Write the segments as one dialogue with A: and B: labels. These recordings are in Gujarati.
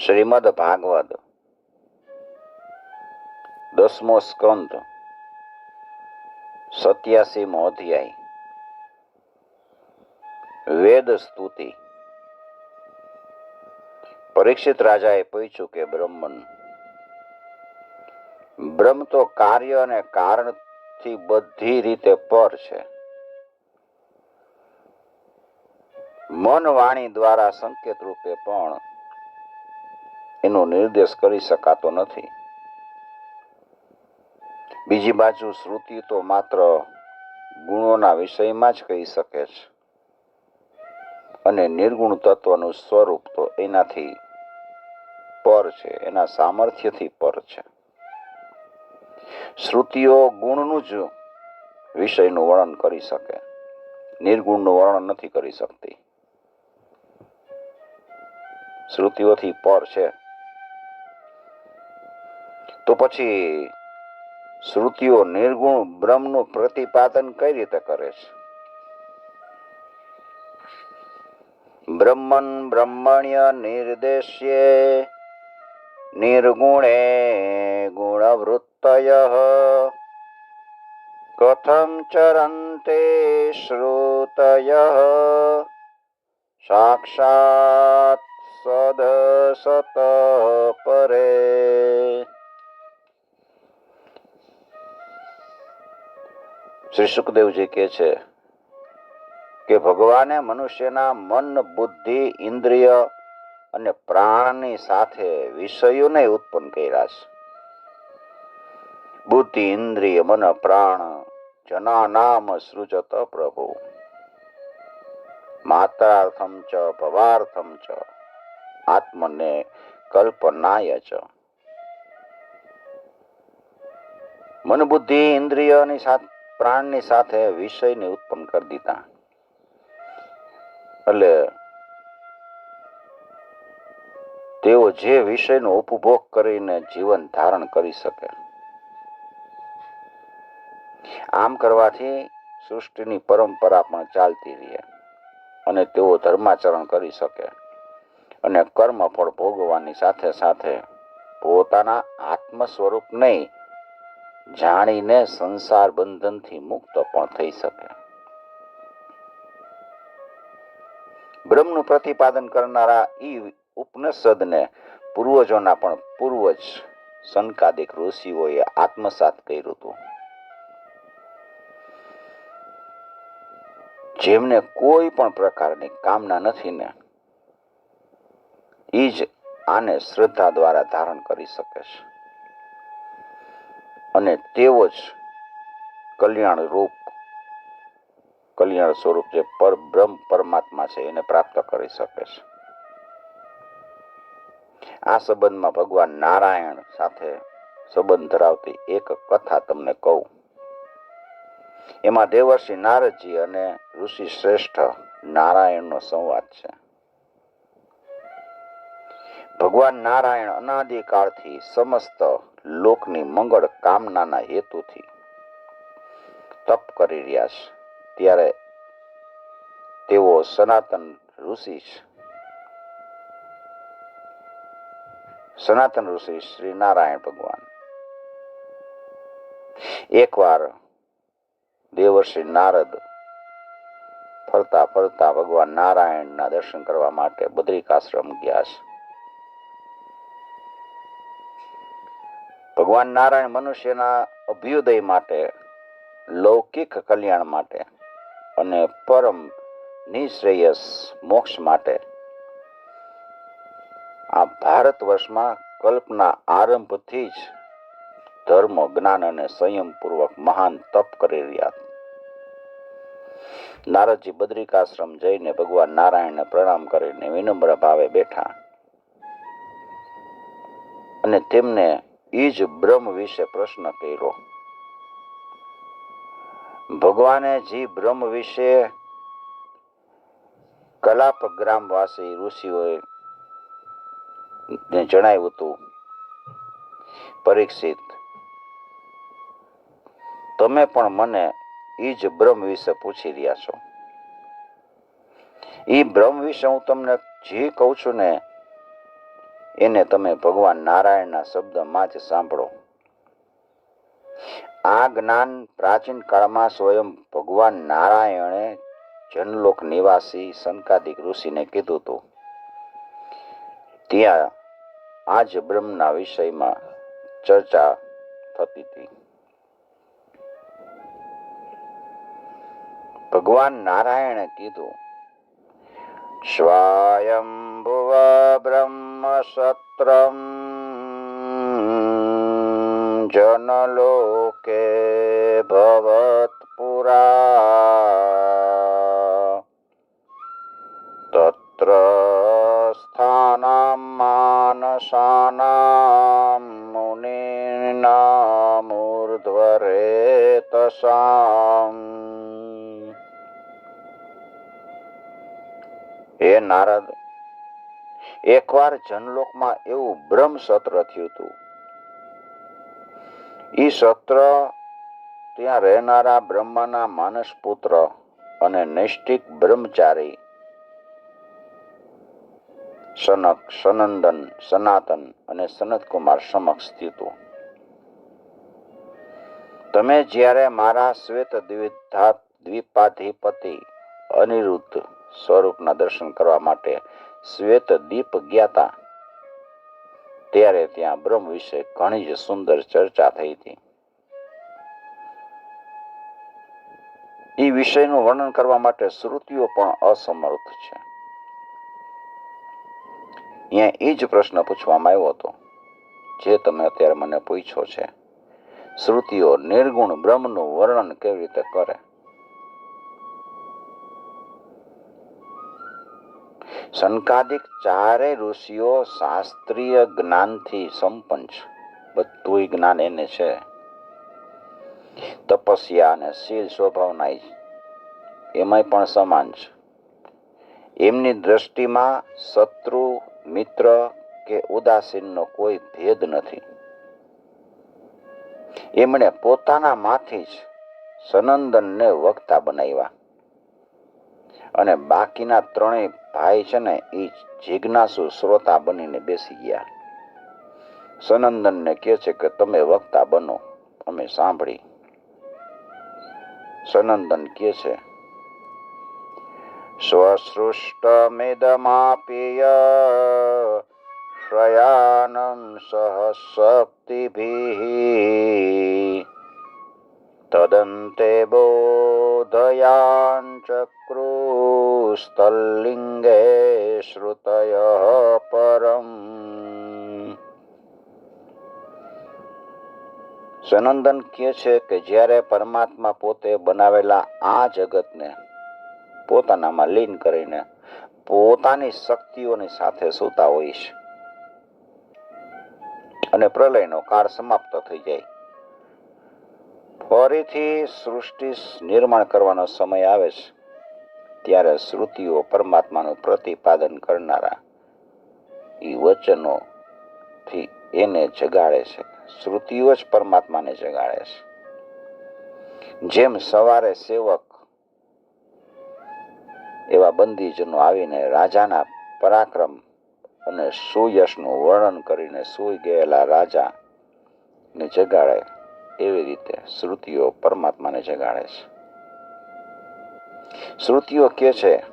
A: શ્રીમદ ભાગવત 10મો સ્કંદ 87મો અધ્યાય વેદ સ્તુતિ. પરીક્ષિત રાજાએ પૂછ્યું કે બ્રહ્મ તો કાર્ય અને કારણથી બધી રીતે પર છે. મન વાણી દ્વારા સંકેત રૂપે પણ એનો નિર્દેશ કરી શકાતો નથી. બીજી બાજુ શ્રુતિ તો માત્ર ગુણોના વિષયમાં જ કહી શકે છે અને નિર્ગુણ તત્વનું સ્વરૂપ તો એનાથી પર છે, એના સામર્થ્યથી પર છે. શ્રુતિઓ ગુણનું જ વિષયનું વર્ણન કરી શકે, નિર્ગુણનું વર્ણન નથી કરી શકતી. શ્રુતિઓથી પર છે તો પછી શ્રુતિઓ નિર્ગુણ બ્રહ્મનું પ્રતિપાદન કઈ રીતે કરે છે? બ્રહ્મન બ્રહ્મણ્ય નિર્દેશ્યે નિર્ગુણે ગુણવૃત્તયઃ કથમ ચરન્તે શ્રુતયઃ સાક્ષાત સદસત પરે. શ્રી સુખદેવજી કહે છે કે ભગવાને મનુષ્યના મન, બુદ્ધિ, ઇન્દ્રિય અને પ્રાણની સાથે વિષયોને ઉત્પન્ન કર્યા છે. બુદ્ધિ, ઇન્દ્રિય, મન, પ્રાણ જનાનામ સૃજત પ્રભુ માત્રાર્થમ ચ ભવાર્થમ ચ આત્મને કલ્પનાય ચ. મન, બુદ્ધિ, ઇન્દ્રિયની સાથે, પ્રાણની સાથે વિષયને ઉત્પન્ન કરી દીધા. એટલે તેઓ જે વિષયનો ઉપભોગ કરીને જીવન ધારણ કરી શકે. આમ કરવાથી સૃષ્ટિની પરંપરા પણ ચાલતી રહે અને તેઓ ધર્માચરણ કરી શકે અને કર્મ ફળ ભોગવવાની સાથે સાથે પોતાના આત્મ સ્વરૂપને જાણીને સંસાર બંધનથી મુક્ત પણ થઈ શકે. બ્રહ્મનું પ્રતિપાદન કરનારા ઈ ઉપનિષદને પૂર્વજોના પણ પૂર્વજ સનકાદિક ઋષિઓએ આત્મસાત કર્યું હતું. જેમને કોઈ પણ પ્રકારની કામના નથી ને ઈ જ આને શ્રદ્ધા દ્વારા ધારણ કરી શકે છે અને તેઓ જ કલ્યાણ સ્વરૂપ જે બ્રહ્મ પરમાત્મા છે એને પ્રાપ્ત કરી શકે છે. આ સંબંધમાં ભગવાન નારાયણ સાથે સંબંધ ધરાવતી એક કથા તમને કહું. એમાં દેવર્ષિ નારદજી અને ઋષિ શ્રેષ્ઠ નારાયણનો સંવાદ છે. ભગવાન નારાયણ અનાદિકાળથી સમસ્ત લોકની મંગળ કામનાના હેતુથી તપ કરી રહ્યા છે. ત્યારે તેઓ સનાતન ઋષિ શ્રી નારાયણ ભગવાન એકવાર દેવર્ષિ નારદ ફરતા ફરતા ભગવાન નારાયણના દર્શન કરવા માટે બદ્રિકાશ્રમ ગયા છે. ભગવાન નારાયણ મનુષ્યના અભ્યુદય માટે, લૌકિક કલ્યાણ માટે અને પરમ નિશ્રેયસ મોક્ષ માટે આ ભારત વર્ષમાં કલ્પના આરંભથી જ ધર્મ, જ્ઞાન અને સંયમ પૂર્વક મહાન તપ કરી રહ્યા. નારદજી બદ્રિકાશ્રમ જઈને ભગવાન નારાયણને પ્રણામ કરીને વિનમ્ર ભાવે બેઠા અને તેમને ઈ જ બ્રહ્મ વિશે પ્રશ્ન કર્યો. ભગવાને જે બ્રહ્મ વિશે કલાપ ગ્રામવાસી ઋષિઓએ જણાવ્યું હતું, પરીક્ષિત, તમે પણ મને ઈ જ બ્રહ્મ વિશે પૂછી રહ્યા છો. ઈ બ્રહ્મ વિશે હું તમને જે કહું છું ને એને તમે ભગવાન નારાયણના શબ્દમાં જ સાંભળો. આ જ્ઞાન પ્રાચીન કાળમાં સ્વયં ભગવાન નારાયણે જનલોક નિવાસી સનકાદિક ઋષિને કીધું હતું. ત્યાં આજ બ્રહ્મના વિષયમાં ચર્ચા થતી હતી. ભગવાન નારાયણે કીધું, સ્વયંભુવ બ્રહ્મ સત્રમ જનલોકે ભવત પુરા તત્ર સ્થાનમ માનસાનામ મુનિનામ ઉર્ધ્વરેતસામ. હે નારદ, એકવાર જનલોકમાં એવું બ્રહ્મ સત્ર થયું હતું. ઈ સત્ર ત્યાં રહેનારા બ્રહ્માના માનસ પુત્ર અને નૈષ્ઠિક બ્રહ્મચારી સનક, સનંદન, સનાતન અને સનતકુમાર સમક્ષ થયું. તમે જ્યારે મારા શ્વેત દ્વીપાધિપતિ અનિરુદ્ધ સ્વરૂપના દર્શન કરવા માટે શ્વેત દીપ ગયા હતા, ત્યારે ત્યાં બ્રહ્મ વિશે ઘણી જ સુંદર ચર્ચા થઈ હતી. એ વિષયનું વર્ણન કરવા માટે શ્રુતિઓ પણ અસમર્થ છે. અહીંયા એ જ પ્રશ્ન પૂછવામાં આવ્યો હતો જે તમે અત્યારે મને પૂછ્યો છે. શ્રુતિઓ નિર્ગુણ બ્રહ્મનું વર્ણન કેવી રીતે કરે? સનકાદિક ચારે ઋષિઓ શાસ્ત્રીય જ્ઞાનથી સંપન્ન છે. બધું જ્ઞાન એને છે. તપસ્યા અને શીલ સ્વભાવના એમાંય પણ સમાન છે. એમની દ્રષ્ટિમાં શત્રુ, મિત્ર કે ઉદાસીનનો કોઈ ભેદ નથી. એમણે પોતાના માંથી જ સનંદનને વક્તા બનાવ્યા અને બાકીના ત્રણેય ભાઈ છે ને એ જિજ્ઞાસુ શ્રોતા બનીને બેસી ગયા. સનંદનને કહે છે કે તમે વક્તા બનો, અમે સાંભળી. સનંદન કહે છે, સ્વસૃષ્ટમિદમાપ્ય શયાનમ સહશક્તિભિઃ તદંતે બોધયાન ચક્રુસ્તલ્લિંગે શ્રુતયઃ પરમ. સનંદન કહે છે કે જ્યારે પરમાત્મા પોતે બનાવેલા આ જગતને પોતાનામાં લીન કરીને પોતાની શક્તિઓની સાથે સૂતા હોય છે અને પ્રલયનો કાળ સમાપ્ત થઈ જાય, ફરીથી સૃષ્ટિ નિર્માણ કરવાનો સમય આવે છે, ત્યારે શ્રુતિઓ પરમાત્માનું પ્રતિપાદન કરનારા એ વચનોથી એને જગાડે છે. શ્રુતિઓ જ પરમાત્માને જગાડે છે. જેમ સવારે સેવક એવા બંદીજનો આવીને રાજાના પરાક્રમ અને સુયશનું વર્ણન કરીને સૂઈ ગયેલા રાજાને જગાડે, એવી રીતે શ્રુતિઓ પરમાત્માને જગાડે છે. શ્રુતિઓ કહે છે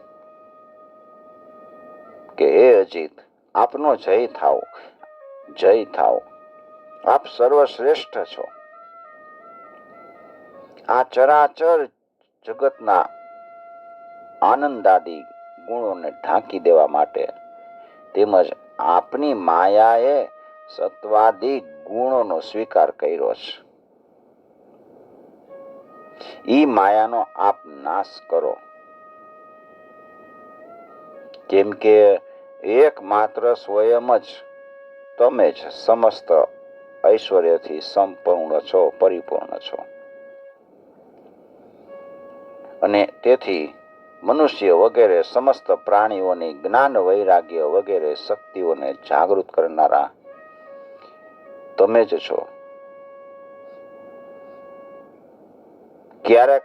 A: કે હે અજીત, આપનો જય થાવ, જય થાવ, આપ સર્વશ્રેષ્ઠ છો. આ ચરાચર જગતના આનંદાદી ગુણોને ઢાંકી દેવા માટે તેમજ આપની માયાએ સત્વાદી ગુણોનો સ્વીકાર કર્યો છે. ઈ માયાનો આપ નાશ કરો, કેમ કે એકમાત્ર સ્વયં જ તમે જ સમસ્ત ઐશ્વર્યથી સંપૂર્ણ છો, પરિપૂર્ણ છો. અને તેથી મનુષ્ય વગેરે સમસ્ત પ્રાણીઓની જ્ઞાન, વૈરાગ્ય વગેરે શક્તિઓને જાગૃત કરનારા તમે જ છો. ક્યારેક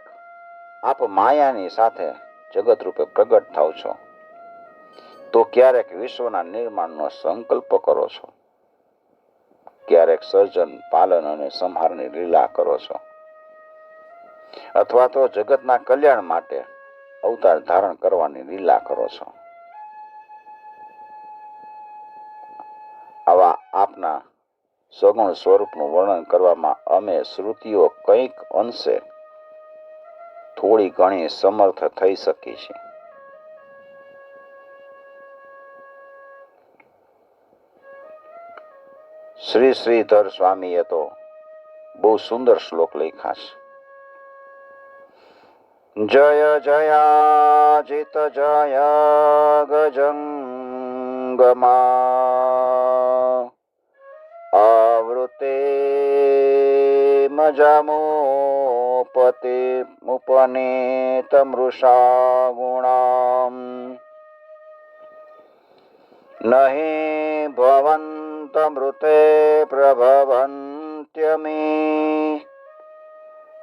A: આપ માયાની સાથે જગત રૂપે પ્રગટ થાવ છો, તો ક્યારેક વિશ્વના નિર્માણનો સંકલ્પ કરો છો, ક્યારેક સર્જન, પાલન અને સંહારની લીલા કરો છો, અથવા તો જગતના કલ્યાણ માટે અવતાર ધારણ કરવાની લીલા કરો છો. આવા આપના સગુણ સ્વરૂપનું વર્ણન કરવામાં અમે શ્રુતિઓ કંઈક અંશે થોડી ઘણી સમર્થ થઈ શકી છે. શ્રી શ્રીધર સ્વામીએ તો બહુ સુંદર શ્લોક લખ્યા છે. જય જયાજિત જય ગજંગમા આવૃતે મજામોપતે ઉપનેત મૃષા ગુણામ નહિ ભવંત મૃતે પ્રભવંત્યમી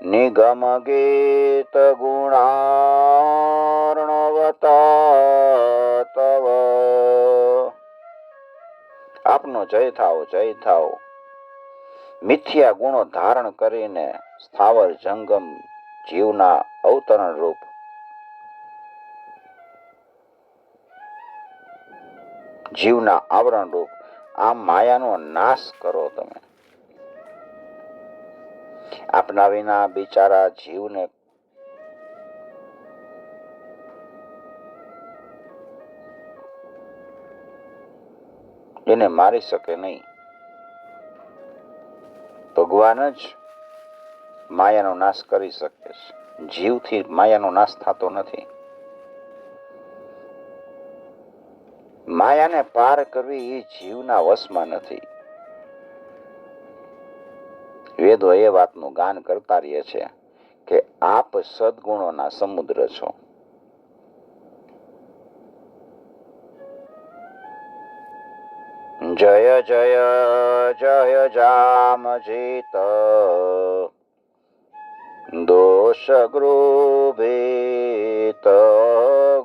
A: નિગમ ગીત ગુણાર્ણવતા તવ. આપનો જય થાઓ, જય થાઓ. મિથ્યા ગુણો ધારણ કરીને સ્થાવર જંગમ જીવના અવતરણ રૂપ જીવના આવરણ રૂપ આ માયાનો નાશ કરો તમે. આપના વિના બિચારા જીવને એને મારી શકે નહીં. ભગવાન જ માયાનો નાશ કરી શકે છે. જીવથી માયાનો નાશ થતો નથી. માયાને પાર કરવી એ જીવના વશમાં નથી. વેદો એ વાતનું ગાન કરતા રહે છે કે આપ સદગુણોના સમુદ્ર છો. જય જય જય જામ જીત દોષ ગૃભીત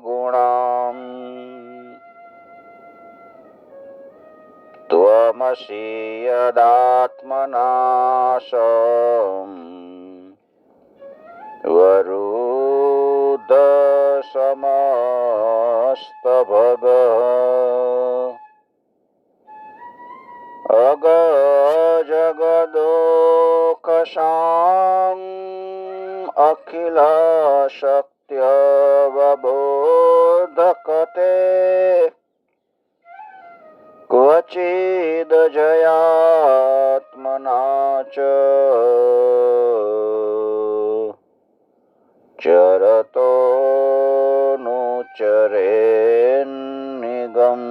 A: ગુણામ ત્વમસી યદાત્મનાશમ વરુદ્ધ સમસ્ત ભગ અગ જગદોકશામ અખિલ શક્ય વબોધકતે ક્વચિદ જયાત્મના ચરતો નુચરે નિગમ.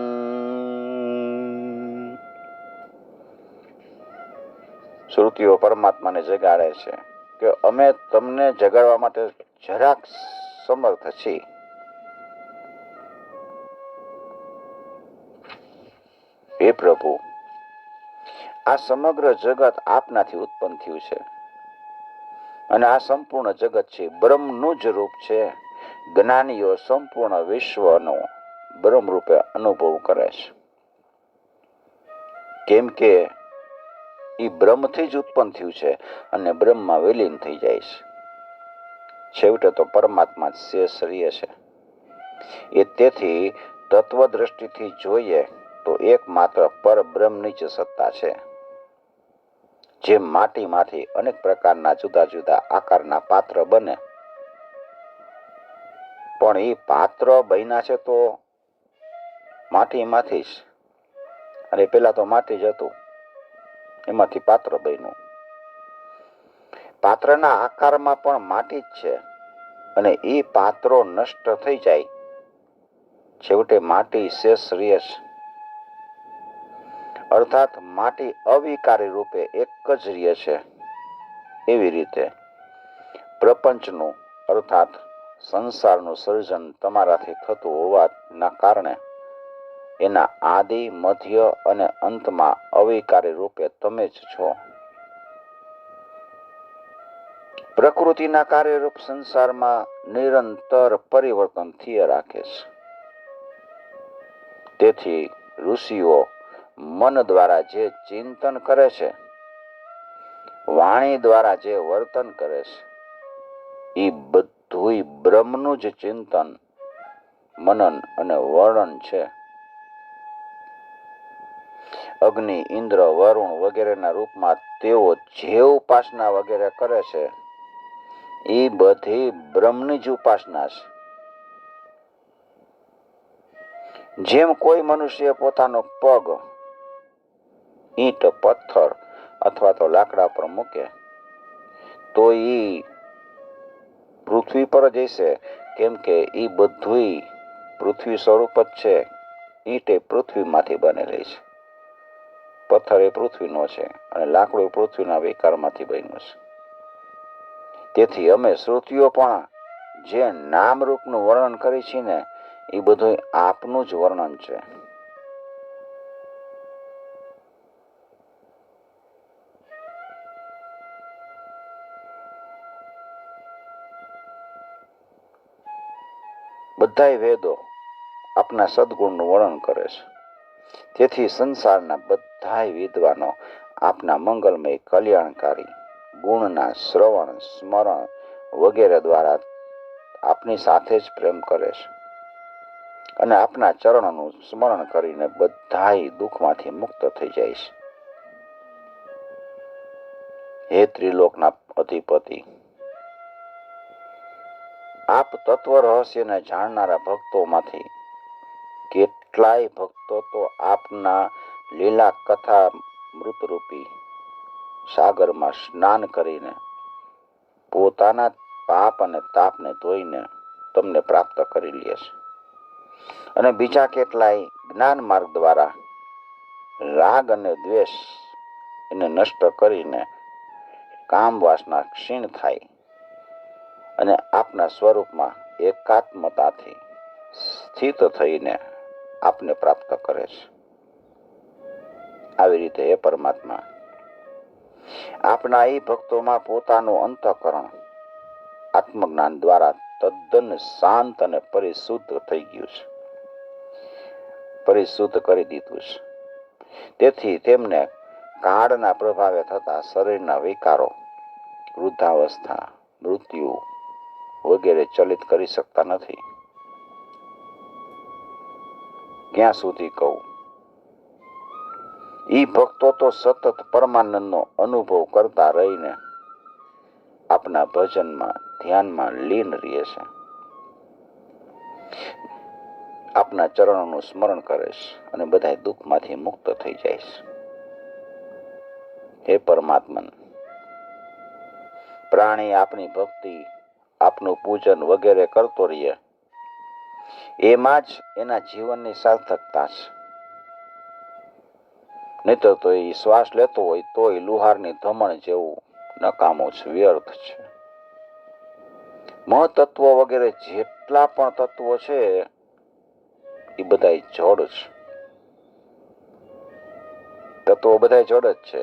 A: શ્રુતિઓ પરમાત્માને જગાડે છે કે અમે તમને જગાડવા માટે જરાક સમર્થ છીએ. હે પ્રભુ, આ સમગ્ર જગત આપનાથી ઉત્પન્ન થયું છે અને આ સંપૂર્ણ જગત છે બ્રહ્મનું જ રૂપ છે. જ્ઞાનીઓ સંપૂર્ણ વિશ્વનો બ્રહ્મ રૂપે અનુભવ કરે છે, કેમ કે એ બ્રહ્મથી જ ઉત્પન્ન થયું છે અને બ્રહ્મમાં વિલીન થઈ જાય છે. છેવટે તો પરમાત્મા જ શેષ રહે છે. એ તેથી તત્વ દ્રષ્ટિથી જોઈએ તો એકમાત્ર પરબ્રહ્મની જ સત્તા છે. જે માટીમાંથી અનેક પ્રકારના જુદા જુદા આકારના પાત્ર બને, પણ એ પાત્ર બન્યા છે તો માટીમાંથી જ. અને પેલા તો માટી જ હતું, એમાંથી પાત્ર બન્યું. પાત્રના આકારમાં પણ માટી જ છે અને એ પાત્રો નષ્ટ થઈ જાય, છેવટે માટી શેષ રહે છે. અર્થાત માટી અવિકારી રૂપે એક જ રહે છે. એવી રીતે પ્રપંચનું અર્થાત સંસારનું સર્જન તમારાથી થતું હોવાના કારણે એના આદિ, મધ્ય અને અંતમાં અવિકારી રૂપે તમે જ છો. પ્રકૃતિના કાર્યરૂપ સંસારમાં નિરંતર પરિવર્તન થયા રાખે છે. તેથી ઋષિઓ મન દ્વારા જે ચિંતન કરે છે, વાણી દ્વારા જે વર્તન કરે છે, એ બધુંય બ્રહ્મનું જ ચિંતન, મનન અને વર્ણન છે. અગ્નિ, ઇન્દ્ર, વરુણ વગેરેના રૂપમાં તેઓ જે ઉપાસના વગેરે કરે છે, એ બધી બ્રહ્મની જ ઉપાસના છે. જેમ કોઈ મનુષ્ય પોતાનો પગ ઈંટ, પથ્થર અથવા તો લાકડા પર મૂકે તો એ પૃથ્વી પર જ હશે, કેમ કે એ બધુંય પૃથ્વી સ્વરૂપ જ છે. ઈંટ એ પૃથ્વીમાંથી બનેલી છે, પથ્થર એ પૃથ્વીનો છે અને લાકડું પૃથ્વીના વિકારમાંથી બન્યું છે. તેથી અમે શ્રુતિઓ પણ જે નામરૂપનું વર્ણન કરી છે ને, એ બધું આપનું જ વર્ણન છે. બધાય વેદો આપના સદગુણનું વર્ણન કરે છે. તેથી સંસારના બધાય વિદ્વાનો આપના મંગલમય, કલ્યાણકારી ગુણના શ્રવણ, સ્મરણ વગેરે દ્વારા આપની સાથે જ પ્રેમ કરે છે અને આપના ચરણોનું સ્મરણ કરીને બધાય દુઃખમાંથી મુક્ત થઈ જાય છે. હે ત્રિલોકના અધિપતિ, આપ તત્વ રહસ્યને જાણનારા ભક્તોમાંથી કેટલાય ભક્તો તો આપના લીલા કથા મૃતરૂપી સાગરમાં સ્નાન કરીને પોતાના પાપ અને તાપને ધોઈને તમને પ્રાપ્ત કરી લે છે અને બીજા કેટલાય જ્ઞાન માર્ગ દ્વારા રાગ અને દ્વેષ એને નષ્ટ કરીને કામ વાસના ક્ષીણ થાય અને આપના સ્વરૂપમાં એકાત્મતાથી સ્થિત થઈને આપને પ્રાપ્ત કરે છે. આવી રીતે હે પરમાત્મા, આપના એ ભક્તોમાં પોતાનું અંતઃકરણ આત્મજ્ઞાન દ્વારા તદ્દન શાંત અને પરિશુદ્ધ થઈ ગયું છે, પરિશુદ્ધ કરી દીધું છે. તેથી તેમને કાળના પ્રભાવે થતા શરીરના વિકારો, વૃદ્ધાવસ્થા, મૃત્યુ વગેરે ચલિત કરી શકતા નથી. ક્યાં સુધી કહું? ઈ ભક્તો તો સતત પરમાનંદનો અનુભવ કરતા રહીને આપના ભજનમાં, ધ્યાનમાં લીન રહે છે, આપના ચરણોનું સ્મરણ કરે છે અને બધા દુઃખમાંથી મુક્ત થઈ જાય છે. હે પરમાત્મન, પ્રાણી આપની ભક્તિ, આપનું પૂજન વગેરે કરતો રહે, એમાં જ એના જીવનની સાર્થકતા છે. નહીતર તો એ શ્વાસ લેતો હોય તો એ લુહારની ધમણ જેવું નકામો છે, વ્યર્થ છે. મહતત્વો વગેરે જેટલા પણ તત્વો છે એ બધા જડ છે. તત્વો બધા જડ જ છે.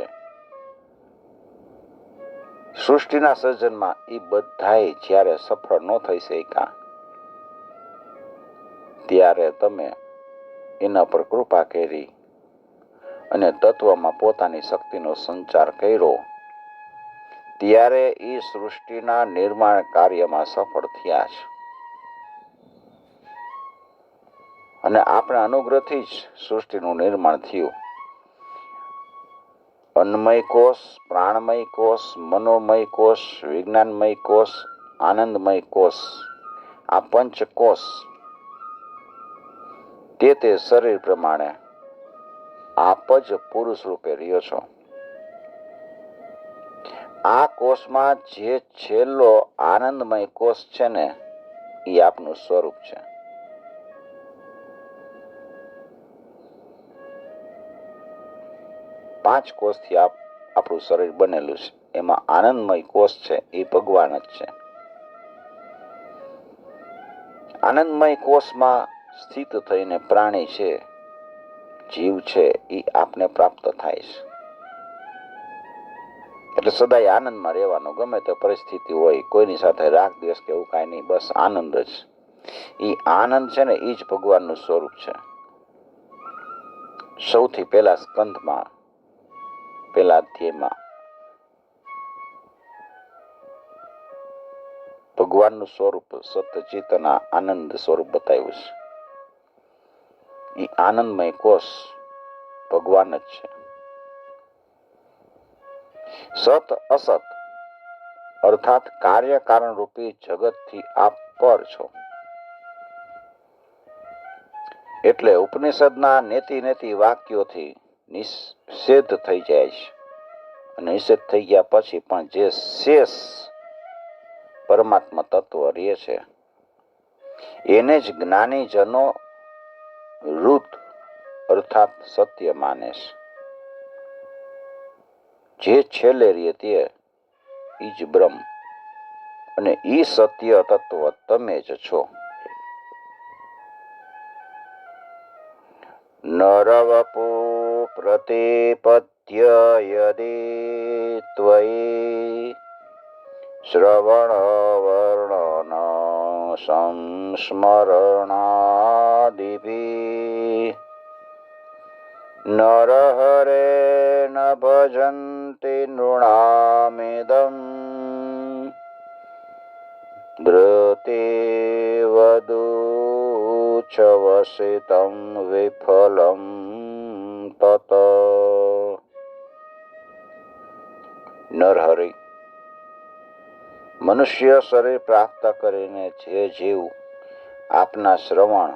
A: સૃષ્ટિના સર્જનમાં એ બધાય જ્યારે સફળ ન થઈ શક્યા ત્યારે તમે એના પર કૃપા કરી અને તત્વમાં પોતાની શક્તિનો સંચાર કર્યો, ત્યારે એ સૃષ્ટિના નિર્માણ કાર્યમાં સફળ થયા છે. અને આપણા અનુગ્રહથી જ સૃષ્ટિનું નિર્માણ થયું. અન્નમય કોષ, પ્રાણમય કોષ, મનોમય કોષ, વિજ્ઞાનમય કોષ, આનંદમય કોષ, આ પંચ કોષ તે શરીર પ્રમાણે આપ જ પુરુષ રૂપે રહ્યો છો. આ કોષમાં જે છેલ્લો આનંદમય કોષ છે ને, એ આપનું સ્વરૂપ છે. પાંચ કોષથી આપણું શરીર બનેલું છે. એમાં આનંદમય કોષ છે એ ભગવાન જ છે. આનંદમય કોષમાં સ્થિત થઈને પ્રાણી છે, જીવ છે, એ આપને પ્રાપ્ત થાય છે. એટલે સદાય આનંદમાં રહેવાનું, ગમે તે પરિસ્થિતિ હોય, કોઈની સાથે રાગ દ્વેષ કે એવું કાંઈ નહીં, બસ આનંદ જ. એ આનંદ છે ને, એ જ ભગવાનનું સ્વરૂપ છે. સૌથી પહેલા સ્કંધમાં પહેલા અધ્યાયમાં ભગવાનનું સ્વરૂપ સતચેતના આનંદ સ્વરૂપ બતાવ્યું છે. એ આનંદમય કોષ ભગવાન જ છે. સત અસત અર્થાત કાર્ય કારણ રૂપી જગતથી આપ પર છો. એટલે ઉપનિષદના નેતિ નેતિ વાક્યોથી નિષેધ થઈ જાય છે. નિષેધ થઈ ગયા પછી પણ જે શેષ પરમાત્મા તત્વ રહે છે એને જ જ્ઞાનીજનો ઋત અર્થાત સત્ય માને છે. જે છેલ્લે રહે તે ઈ જ બ્રહ્મ અને ઈ સત્ય તત્વ તમે જ છો. નરવપુ પ્રતિપદ્ય યદિ ત્વયિ શ્રવણ વર્ણન સંસ્મરણાદિભિ નરહરે ન ભજન્તિ નૃણામિદં ધૃતિવદુચ્છવસિतं વિફલં તત. નરહરિ મનુષ્ય શરીર પ્રાપ્ત કરીને જે જીવ આપના શ્રવણ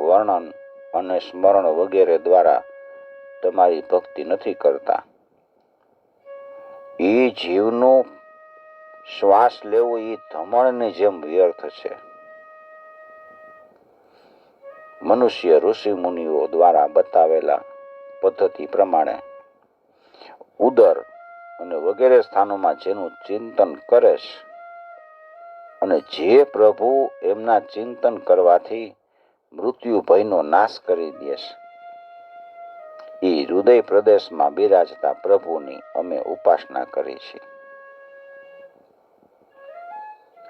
A: વર્ણન અને સ્મરણ વગેરે દ્વારા તમારી ભક્તિ નથી કરતા, એ જીવનું શ્વાસ લેવો એ ધમણની જેમ વ્યર્થ છે. મનુષ્ય ઋષિ મુનિઓ દ્વારા બતાવેલા પદ્ધતિ પ્રમાણે ઉદર અને વગેરે સ્થાનોમાં જેનું ચિંતન કરે છે અને જે પ્રભુ એમના ચિંતન કરવાથી મૃત્યુ ભયનો નાશ કરી દે છે, એ હૃદય પ્રદેશમાં બિરાજતા પ્રભુની અમે ઉપાસના કરી છે.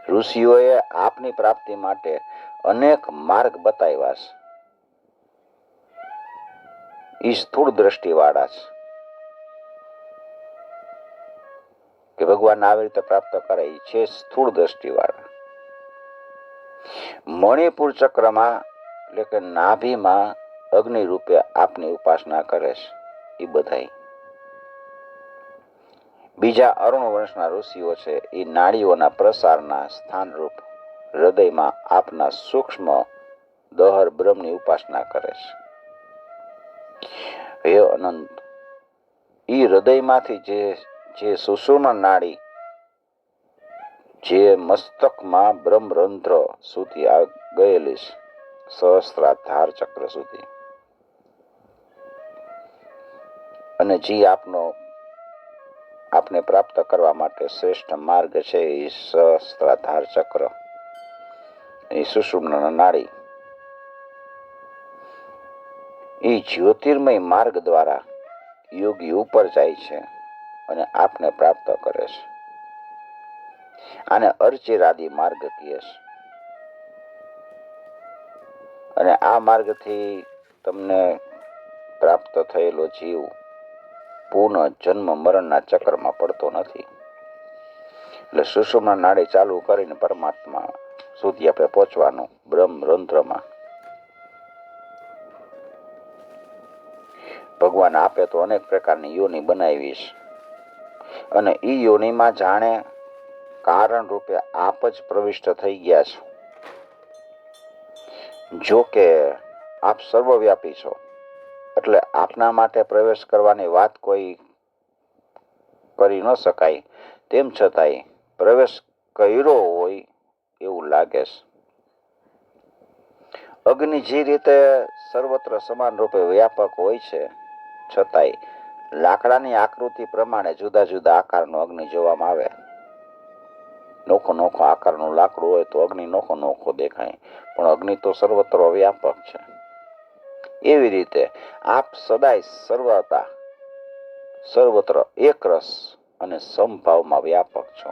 A: ઋષિઓએ આપની પ્રાપ્તિ માટે અનેક માર્ગ બતાવ્યા છે. એ સ્થૂળ દ્રષ્ટિવાળા છે કે ભગવાન આવી રીતે પ્રાપ્ત કરે, એ છે સ્થૂળ દ્રષ્ટિવાળા. મણિપુર ચક્રમાં એટલે કે નાભીમાં અગ્નિ રૂપે આપની ઉપાસના કરે છે એ બધા. બીજા અરુણ વંશના ઋષિઓ છે એ નાડીઓના પ્રસારના સ્થાનરૂપ હૃદયમાં આપના સૂક્ષ્મ દહર બ્રહ્મની ઉપાસના કરે છે. હે અનંત, એ હૃદયમાંથી જે સુષુમ્ન નાડી જે મસ્તકમાં બ્રહ્મરંધ્ર સુધી ગયેલી છે, સહસ્ત્રાધાર ચક્ર સુધી, અને જે આપને પ્રાપ્ત કરવા માટે શ્રેષ્ઠ માર્ગ છે એ સહસ્ત્રાધાર ચક્ર, એ સુષુમ્ન નાડી, એ જ્યોતિર્મય માર્ગ દ્વારા યોગી ઉપર જાય છે અને આપને પ્રાપ્ત કરે છે. આને અર્ચિરાદી માર્ગ કહે છે. અને આ માર્ગથી તમને પ્રાપ્ત થયેલો જીવ પુનઃ જન્મ મરણના ચક્રમાં પડતો નથી. એટલે સુષુમ્ન નાડી ચાલુ કરીને પરમાત્મા સુધી આપણે પહોંચવાનું બ્રહ્મરંધ્રમાં. ભગવાન આપે તો અનેક પ્રકારની યોનિ બનાવી છે અને એ યોનિમાં જાણે કારણ રૂપે આપ જ પ્રવિષ્ટ થઈ ગયા છો. જો કે આપ સર્વવ્યાપી છો એટલે આપના માટે પ્રવેશ કરવાની વાત કોઈ કરી ન શકાય, તેમ છતાંય પ્રવેશ કર્યો હોય એવું લાગે છે. અગ્નિ જે રીતે સર્વત્ર સમાન રૂપે વ્યાપક હોય છે, છતાંય લાકડાની આકૃતિ પ્રમાણે જુદા જુદા આકારનો અગ્નિ જોવામાં આવે. નોખો નોખો આકારનું લાકડું હોય તો અગ્નિ નોખો નોખો દેખાય, પણ અગ્નિ તો સર્વત્ર વ્યાપક છે. એવી રીતે આપ સદાય સર્વતા સર્વત્ર એકરસ અને સમભાવમાં વ્યાપક છો.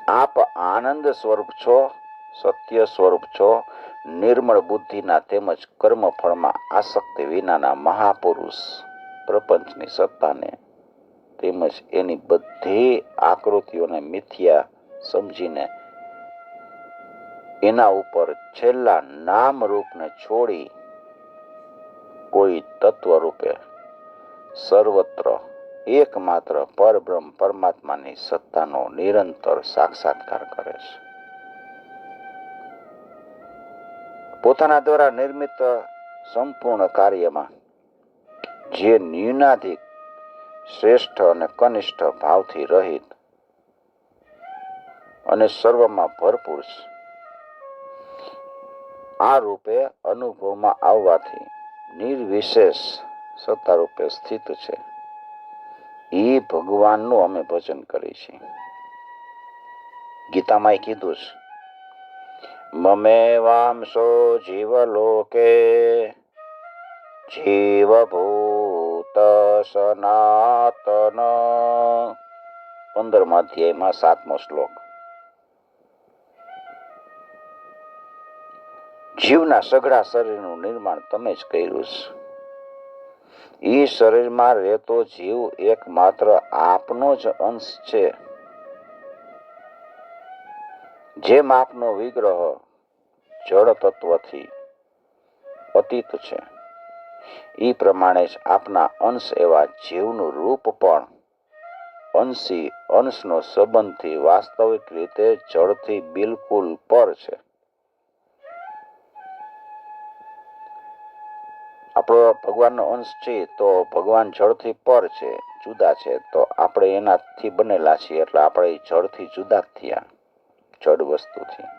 A: આપ આનંદ સ્વરૂપ છો, સત્ય સ્વરૂપ છો, નિર્મળ બુદ્ધિના તેમજ કર્મફળમાં આસક્તિ વિનાના મહાપુરુષ પ્રપંચની સત્તાને તેમજ એની બધી આકૃતિઓને મિથ્યા સમજીને એના ઉપર છેલ્લા નામ રૂપને છોડી કોઈ તત્વ રૂપે સર્વત્ર એકમાત્ર પરબ્રહ્મ પરમાત્માની સત્તાનો નિરંતર સાક્ષાત્કાર કરે છે. પોતાના દ્વારા નિર્મિત સંપૂર્ણ કાર્યમાં જે ન્યૂનાધિક શ્રેષ્ઠ અને કનિષ્ઠ ભાવથી રહિત અને સર્વમાં ભરપૂર છે, આ રૂપે અનુભવમાં આવવાથી નિર્વિશેષ સત્તા રૂપે સ્થિત છે. એ ભગવાનનું અમે ભજન કરીએ છીએ. ગીતામાં કીધું છે, મમેવાંશો જીવલોકે જીવભૂત સનાતન. 15મા અધ્યાયમાં 7મો શ્લોક. જીવના સઘળા શરીરનું નિર્માણ તમે જ કર્યું છે. એ શરીરમાં રહેતો જીવ એકમાત્ર આપનો જ અંશ છે. જેમ આપનો વિગ્રહ જળ તત્વથી અતીત છે, એ પ્રમાણે જ આપના અંશ એવા જીવનું રૂપ પણ અંશી અંશનો સંબંધથી વાસ્તવિક રીતે જળથી બિલકુલ પર છે. આપણો ભગવાનનો અંશ છે તો ભગવાન જળથી પર છે, જુદા છે, તો આપણે એનાથી બનેલા છીએ એટલે આપણે જળથી જુદા જ થયા, જડ વસ્તુથી.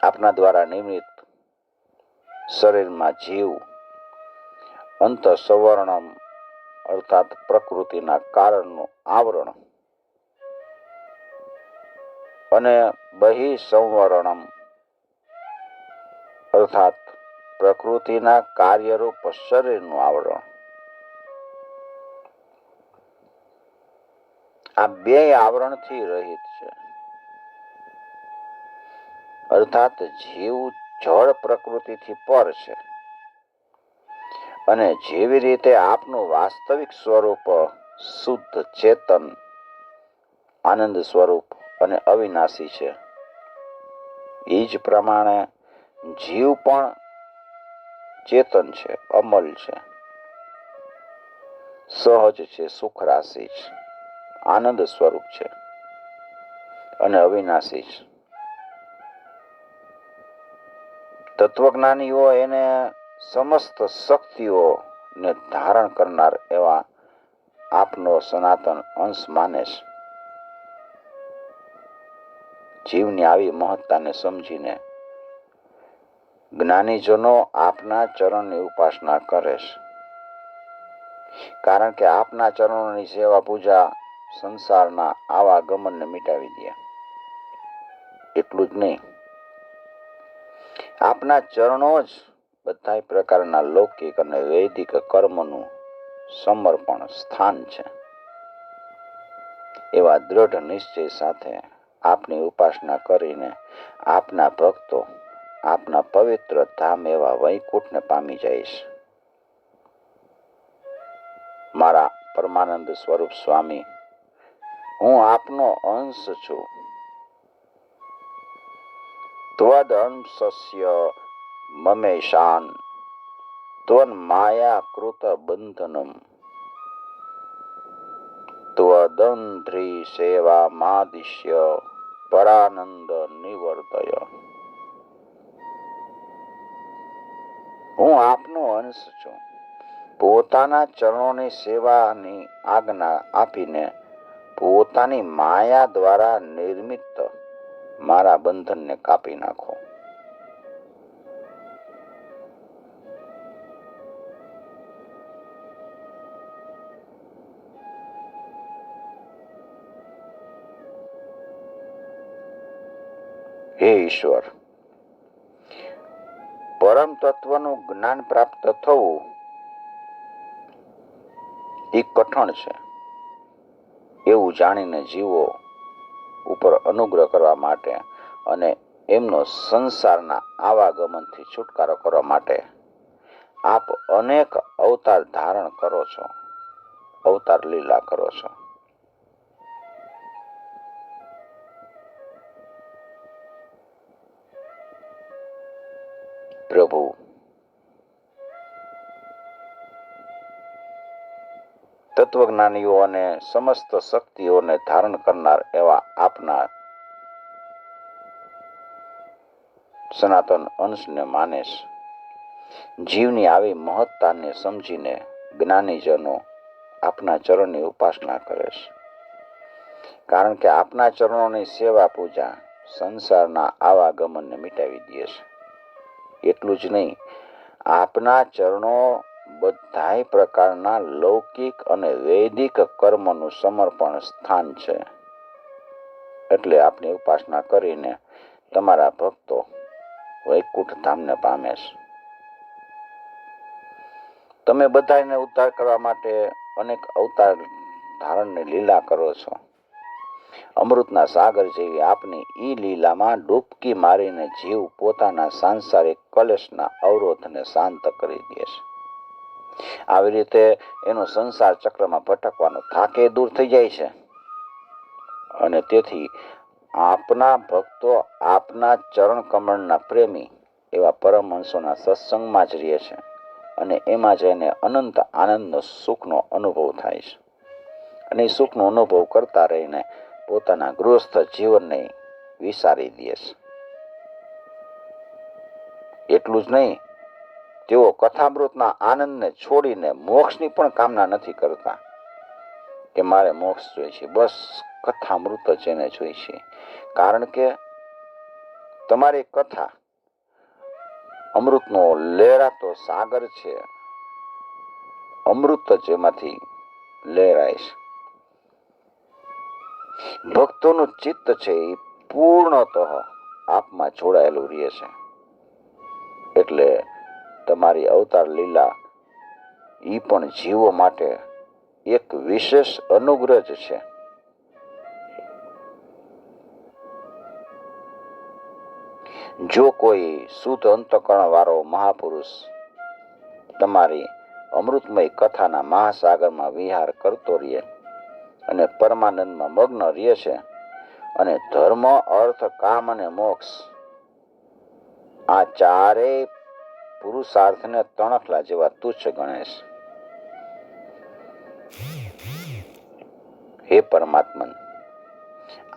A: આપના દ્વારા નિર્મિત શરીરમાં જીવ અંતઃસવર્ણમ અર્થાત પ્રકૃતિના કારણનું આવરણ અને બહિસંવરણમ અર્થાત પ્રકૃતિના કાર્યરૂપ શરીરનું આવરણ, આ બે આવરણથી રહિત છે. અર્થાત જીવ જળ પ્રકૃતિથી પર છે અને જેવી રીતે આપનું વાસ્તવિક સ્વરૂપ શુદ્ધ ચેતન આનંદ સ્વરૂપ અને અવિનાશી છે, એ જ પ્રમાણે જીવ પણ ચેતન છે, અમલ છે, સહજ છે, સુખરાશી છે, આનંદ સ્વરૂપ છે અને અવિનાશી છે. તત્વજ્ઞાનીઓ એને સમસ્ત શક્તિઓને ધારણ કરનાર એવા આપનો સનાતન અંશ માને છે. જીવની આવી મહત્તાને સમજીને જ્ઞાનીજનો આપના ચરણની ઉપાસના કરે છે, કારણ કે આપના ચરણોની સેવા પૂજા સંસારના આવાગમનને મિટાવી દે. એટલું જ નહીં, આપના ચરણો જ બધા પ્રકારના લૌકિક અને વૈદિક કર્મનું સમર્પણ સ્થાન છે. એવા દ્રઢ નિશ્ચય સાથે આપની ઉપાસના કરીને આપના ભક્તો આપના પવિત્ર ધામ એવા વૈકુંઠને પામી જાય છે. મારા પરમાનંદ સ્વરૂપ સ્વામી, હું આપનો અંશ છું. ત્વદ અંશસ્ય મમેશાન ત્વન માયા કૃત બંધનમ ત્વદંધ્રી સેવા માદિશ્ય પરાનંદ નિવર્તય. હું આપનો અંશ છું. પોતાના ચરણોની સેવાની આજ્ઞા આપીને પોતાની માયા દ્વારા નિર્મિત મારા બંધનને કાપી નાખો. હે ઈશ્વર, પરમ તત્વનું જ્ઞાન પ્રાપ્ત થવું એ કઠણ છે એવું જાણીને જીવો ઉપર અનુગ્રહ કરવા માટે અને એમનો સંસારના આવાગમનથી છુટકારો કરવા માટે આપ અનેક અવતાર ધારણ કરો છો, અવતાર લીલા કરો છો. પ્રભુ, તત્વજ્ઞાનીઓ અને સમસ્ત શક્તિઓને ધારણ કરનાર એવા આપના સનાતન અંશને માનેશ જીવની આવી મહત્તાને સમજીને જ્ઞાનીજનો આપના ચરણની ઉપાસના કરે છે. કારણ કે આપના ચરણોની સેવા પૂજા સંસારના આવાગમનને મિટાવી દે છે. એટલું જ નહીં, આપના ચરણો બધાય પ્રકારના લૌકિક અને વૈદિક કર્મનું સમર્પણ સ્થાન છે. એટલે આપની ઉપાસના કરીને તમારા ભક્તો વૈકુંઠ ધામને પામે છે. તમે બધાને ઉદ્ધાર કરવા માટે અનેક અવતાર ધારણની લીલા કરો છો. અમૃતના સાગર જેવી આપની ઈ લીલામાં ડૂબકી મારીને જીવ પોતાના સાંસારિક કલેશના અવરોધને શાંત કરી દે છે. આવી રીતે એનો સંસાર ચક્રમાં ભટકવાનો થાકે દૂર થઈ જાય છે. અને તેથી આપના ભક્તો આપના ચરણ કમળના પ્રેમી એવા પરમહંસોના સત્સંગમાં જ રહે છે અને એમાં જઈને અનંત આનંદનો સુખનો અનુભવ થાય છે. અને એ સુખનો અનુભવ કરતા રહીને પોતાના ગૃહસ્થ જીવનને વિસારી દે છે. એટલું જ નહીં, તેઓ કથામૃતના આનંદને છોડીને મોક્ષની પણ કામના નથી કરતા કે મારે મોક્ષ જોઈશે, બસ કથામૃત જ એને જોઈશે. કારણ કે તમારી કથા અમૃતનો લહેરાતો સાગર છે. અમૃત જ એમાંથી લહેરાય છે. ભક્તોનું ચિત્ત છે એ પૂર્ણતઃ આપમાં જોડાયેલું રહે છે. એટલે તમારી અવતાર લીલા એ પણ જીવો માટે એક વિશેષ અનુગ્રહ જ છે. જો કોઈ શુદ્ધ અંતકરણ વાળો મહાપુરુષ તમારી અમૃતમય કથાના મહાસાગરમાં વિહાર કરતો રહે અને પરમાનંદમાં મગ્ન રહે છે અને ધર્મ, અર્થ, કામ અને મોક્ષ આ ચારેય પુરુષાર્થને તણખલા જેવા તુચ્છ ગણે છે. હે પરમાત્મન,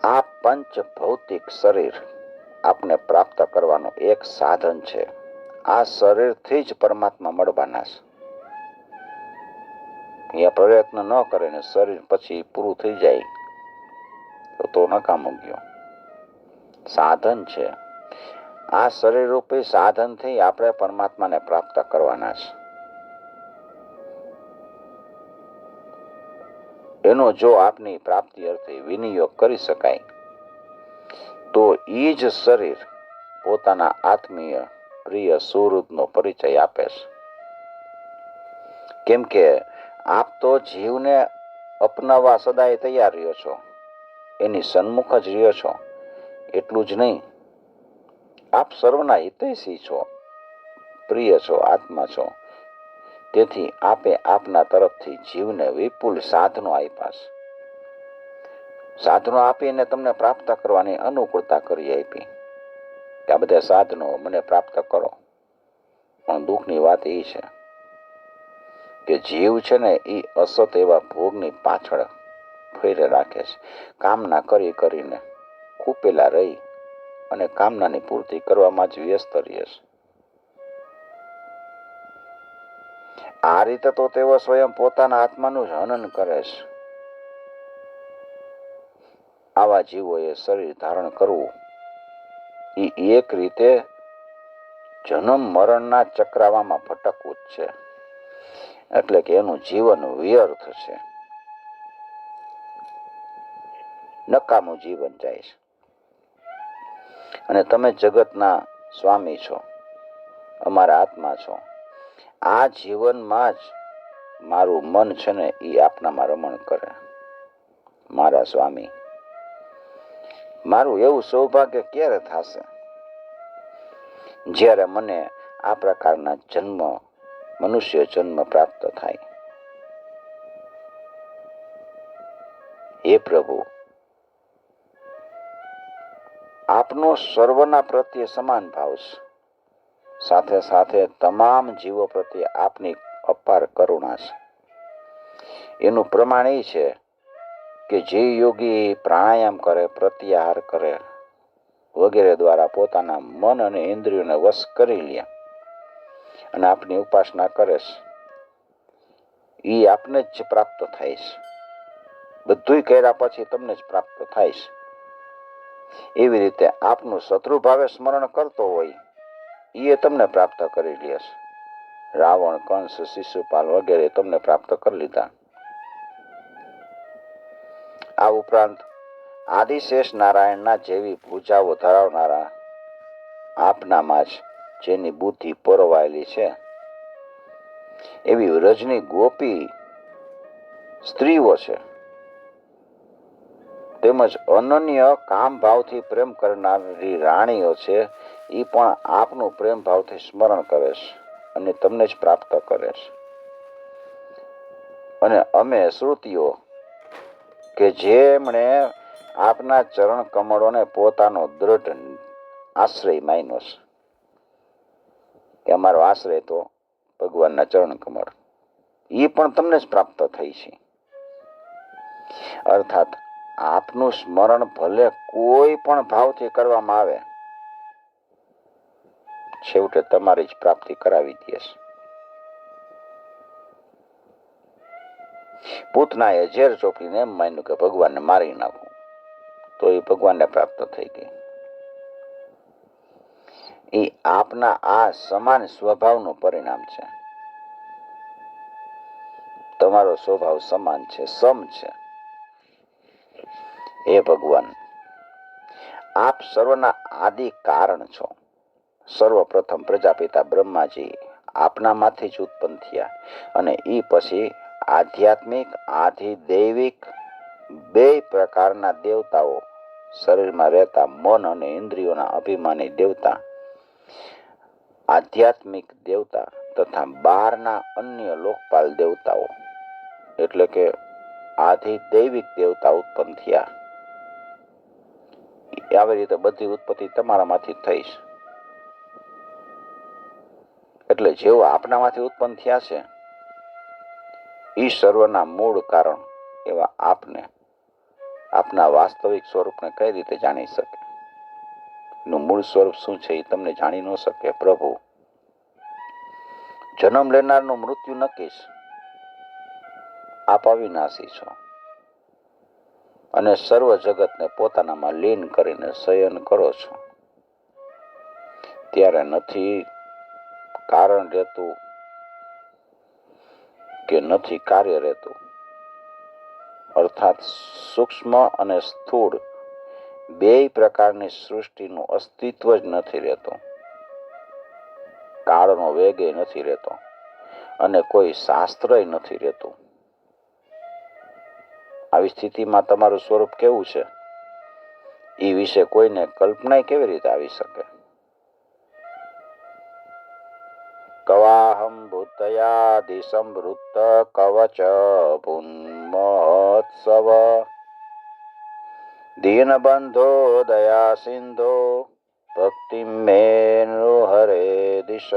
A: આ પંચ ભૌતિક શરીર આપને પ્રાપ્ત કરવાનું એક સાધન છે. આ શરીરથી જ પરમાત્મા મળવાના છે. અહીંયા પ્રયત્ન ન કરે ને શરીર પછી પૂરું થઈ જાય તો નકામો ગયો. સાધન છે. આ શરીર રૂપી સાધનથી આપણે પરમાત્માને પ્રાપ્ત કરવાના છે. એનો જો આપની પ્રાપ્તિ અર્થે વિનિયોગ કરી શકાય તો એ જ શરીર પોતાના આત્મીય પ્રિય સુહૃદનો પરિચય આપે છે. કેમ કે આપ તો જીવને અપનાવવા સદાય તૈયાર રહ્યો છો, એની સન્મુખ જ રહ્યો છો. એટલું જ નહીં, આપ સર્વના હિતૈષી છો, પ્રિય છો, આત્મા છો. તેથી આપે આપના તરફથી જીવને વિપુલ સાધનો આપ્યા છે. સાધનો આપીને તમને પ્રાપ્ત કરવાની અનુકૂળતા કરી આપી કે આ બધા સાધનો મને પ્રાપ્ત કરો. પણ દુઃખની વાત એ છે કે જીવ છે ને એ અસત એવા ભોગની પાછળ ફેરે રાખે છે. કામના કરી કરીને ખૂપેલા રહી અને કામનાની પૂર્તિ કરવામાં જ વ્યસ્ત રહે છે. આ રીતે તો તેઓ સ્વયં પોતાના આત્માનું જ હનન કરે છે. આવા જીવોએ શરીર ધારણ કરવું એ એક રીતે જન્મ મરણના ચક્રાવામાં ભટકવું જ છે. એટલે કે એનું જીવન વ્યર્થ છે, નકામું જીવન જાય છે. અને તમે જગતના સ્વામી છો, અમારા આત્મા છો. આ જીવનમાં જ મારું મન છે ને એ આપનામાં રમણ કરે. મારા સ્વામી, મારું એવું સૌભાગ્ય ક્યારે થશે જ્યારે મને આ પ્રકારના મનુષ્ય જન્મ પ્રાપ્ત થાય. હે પ્રભુ, આપનો સર્વના પ્રત્યે સમાન ભાવ છે. સાથે સાથે તમામ જીવો પ્રત્યે આપની અપાર કરુણા છે. એનું પ્રમાણ એ છે કે જે યોગી પ્રાણાયામ કરે, પ્રત્યાહાર કરે વગેરે દ્વારા પોતાના મન અને ઇન્દ્રિયોને વશ કરી લે અને આપની ઉપાસના કરે છે, એ આપને જ પ્રાપ્ત થાય છે. બધું કર્યા પછી તમને જ પ્રાપ્ત થાય છે. એવી રીતે આપનું શત્રુ ભાવે સ્મરણ કરતો હોય એ તમને પ્રાપ્ત કરી લે છે. રાવણ, કંસ, શિશુપાલ વગેરે તમને પ્રાપ્ત કરી લીધા. આ ઉપરાંત આદિશેષ નારાયણના જેવી ભૂજાઓ ધરાવનારા આપનામાં જ જેની બુદ્ધિ પરોવાયેલી છે એવી રજની ગોપી સ્ત્રીઓ છે, તેમજ અનન્ય કામ ભાવથી પ્રેમ કરનારી રાણીઓ છે, એ પણ આપનું પ્રેમ ભાવથી સ્મરણ કરે છે અને તમને જ પ્રાપ્ત કરે છે. અને અમે શ્રુતિઓ કે જેમણે આપના ચરણ કમળોને પોતાનો દ્રઢ આશ્રય માન્યો છે, કે અમારો આશ્રય તો ભગવાનના ચરણ કમળ, એ પણ તમને જ પ્રાપ્ત થઈ છે. અર્થાત આપનું સ્મરણ ભલે કોઈ પણ ભાવથી કરવામાં આવે, છેવટે તમારી જ પ્રાપ્તિ કરાવી દે છે. પૂતનાએ ઝેર ચોપડીને એમ માન્યું કે ભગવાનને મારી નાખું, તો એ ભગવાનને પ્રાપ્ત થઈ ગઈ. એ આપના આ સમાન સ્વભાવનું પરિણામ છે. તમારો સ્વભાવ સમાન છે, સમ છે. હે ભગવાન, આપ સર્વના આદિ કારણ છો. સર્વપ્રથમ પ્રજાપિતા બ્રહ્માજી આપનામાંથી જ ઉત્પન્ન થયા અને એ પછી આધ્યાત્મિક, આધિદૈવિક બે પ્રકારના દેવતાઓ, શરીરમાં રહેતા મન અને ઇન્દ્રિયોના અભિમાની દેવતા, આધ્યાત્મિક દેવતા તથા બહારના અન્ય લોકપાલ દેવતાઓ એટલે કે આધિદૈવિક દેવતા ઉત્પન્ન થયા. આવી રીતે બધી ઉત્પત્તિ તમારામાંથી થઈ છે. એટલે જેઓ આપનામાંથી ઉત્પન્ન થયા છે, ઈ સર્વના મૂળ કારણ એવા આપને આપના વાસ્તવિક સ્વરૂપને કઈ રીતે જાણી શકે? એનું મૂળ સ્વરૂપ શું છે એ તમને જાણી ન શકે. પ્રભુ, જન્મ લેનારનું મૃત્યુ નક્કી છે. આપ અવિનાશી છો અને સર્વ જગતને પોતાનામાં લીન કરીને શયન કરો છો. ત્યારે નથી કારણ રહેતું કે નથી કાર્ય રહેતું. અર્થાત સૂક્ષ્મ અને સ્થૂળ બે પ્રકારની સૃષ્ટિનું અસ્તિત્વ જ નથી રહેતું. કાળનો વેગ નથી રહેતો અને કોઈ શાસ્ત્રય નથી રહેતું. આવી સ્થિતિમાં તમારું સ્વરૂપ કેવું છે એ વિશે કોઈને કલ્પના કેવી રીતે આવી શકે? કવાહમ ભૂતયાદિ સંવૃત્ત કવચ પુન્મોત્સવ દીનબંધો દયા સિંધો ભક્તિ મેનુ હરે દિશ.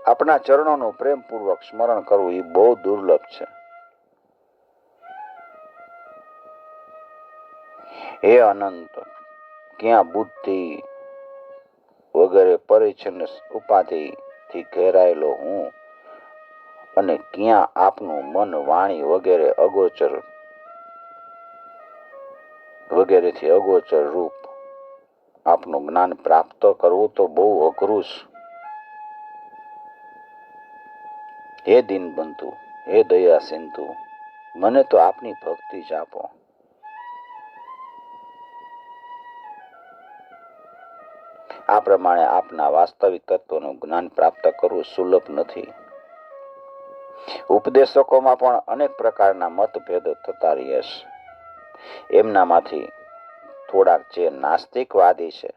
A: આપણા ચરણોનું પ્રેમપૂર્વક સ્મરણ કરવું એ બહુ દુર્લભ છે. હે અનંત, ક્યાં બુદ્ધિ વગેરે પરિચ્છન્ન ઉપાધિથી ઘેરાયેલો હું અને ક્યાં આપનું મન, વાણી વગેરે વગેરેથી અગોચર રૂપ આપનું જ્ઞાન પ્રાપ્ત કરવું તો બહુ અઘરું છે. હે દીનબંધુ, હે દયા સિંધુ, મને તો આપની ભક્તિ જ આપો. આ પ્રમાણે આપના વાસ્તવિક તત્વનું જ્ઞાન પ્રાપ્ત કરવું સુલભ નથી. ઉપદેશકોમાં પણ અનેક પ્રકારના મતભેદ થતા રહે છે. એમનામાંથી થોડાક જે નાસ્તિકવાદી છે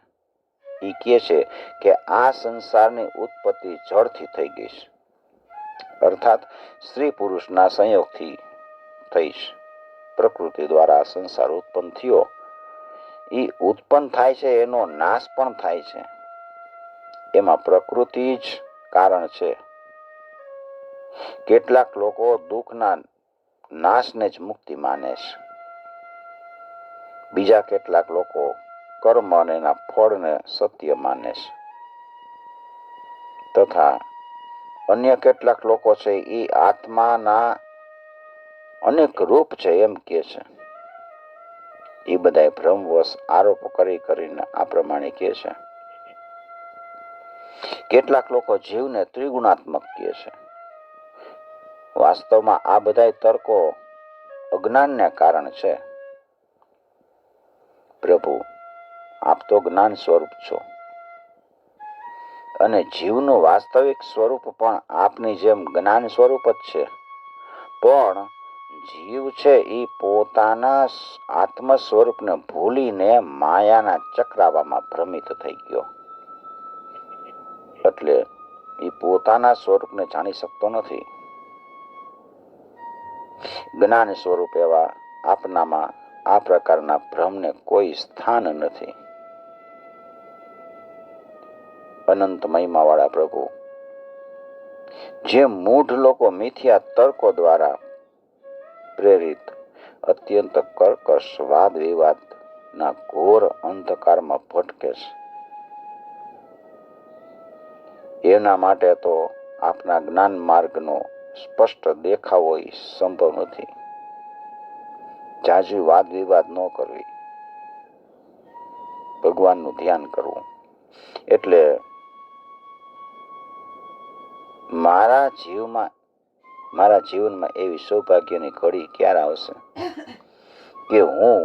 A: એ કહે છે કે આ સંસારની ઉત્પત્તિ જળથી થઈ ગઈ છે, અર્થાત સ્ત્રી પુરુષના સંયોગથી થઈ છે. પ્રકૃતિ દ્વારા સંસાર ઉત્પન્ન થયો. એ ઉત્પન્ન થાય છે, એનો નાશ પણ થાય છે. એમાં પ્રકૃતિ જ કારણ છે. કેટલાક લોકો દુઃખના નાશને જ મુક્તિ માને છે. બીજા કેટલાક લોકો કર્મ અને એના ફળને સત્ય માને છે. તથા અન્ય કેટલાક લોકો છે એ આત્માના અનેક રૂપ છે એમ કે છે. એ બધા ભ્રમવશ આરોપ કરીને આ પ્રમાણે કહે છે. કેટલાક લોકો જીવને ત્રિગુણાત્મક કહે છે. વાસ્તવમાં આ બધા તર્કો અજ્ઞાનને કારણ છે. પ્રભુ, આપ તો જ્ઞાન સ્વરૂપ છો અને જીવનું વાસ્તવિક સ્વરૂપ પણ આપની જેમ જ્ઞાન સ્વરૂપ જ છે. પણ જીવ છે એ પોતાના આત્મ સ્વરૂપને ભૂલીને માયાના ચક્રાવામાં ભ્રમિત થઈ ગયો. એટલે એ પોતાના સ્વરૂપને જાણી શકતો નથી. જ્ઞાન સ્વરૂપ એવા આપનામાં આ પ્રકારના ભ્રમને કોઈ સ્થાન નથી. અનંત મહિમાવાળા પ્રભુ, જે મૂઢ લોકો મિથ્યા તર્કો દ્વારા પ્રેરિત અત્યંત કર્કશ વાદ વિવાદના ઘોર અંધકારમાં ભટકે છે, એના માટે તો આપના જ્ઞાન માર્ગનો સ્પષ્ટ દેખાવો સંભવ નથી. જાજુ વાદ વિવાદ ન કરવી, ભગવાનનું ધ્યાન કરવું. એટલે મારા જીવનમાં એવી સૌભાગ્યની ઘડી ક્યારે આવશે કે હું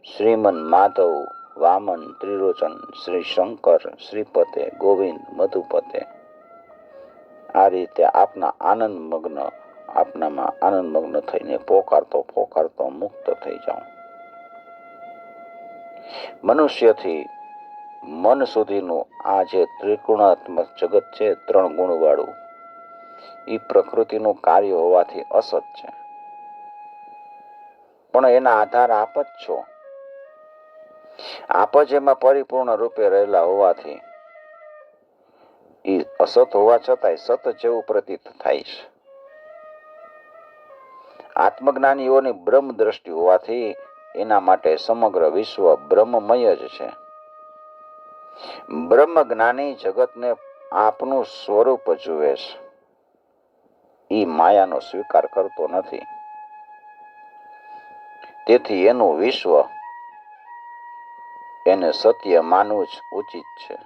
A: શ્રીમન માધવ, વામન, ત્રિલોચન, શ્રી શંકર, શ્રીપતે, ગોવિંદ, મધુપતે આ રીતે આપનામાં આનંદ મગ્ન થઈને પોકારતો મુક્ત થઈ જાઉં. મનુષ્યથી મન સુધીનું આ જે ત્રિગુણાત્મક જગત છે, 3 ગુણ વાળું, એ પ્રકૃતિનું કાર્ય હોવાથી અસત છે. પણ એના આધાર આપ જ છો. આપ જ એમાં પરિપૂર્ણ રૂપે રહેલા હોવાથી એ અસત હોવા છતાંય સત જેવું પ્રતીત થાય છે. આત્મજ્ઞાનીઓની બ્રહ્મ દ્રષ્ટિ હોવાથી એના માટે સમગ્ર વિશ્વ બ્રહ્મમય જ છે. બ્રહ્મ જ્ઞાની જગતને આપનું સ્વરૂપ જુએ છે. એ માયાનો સ્વીકાર કરતો નથી. તેથી એનું વિશ્વ એને સત્ય માનવું જ ઉચિત છે.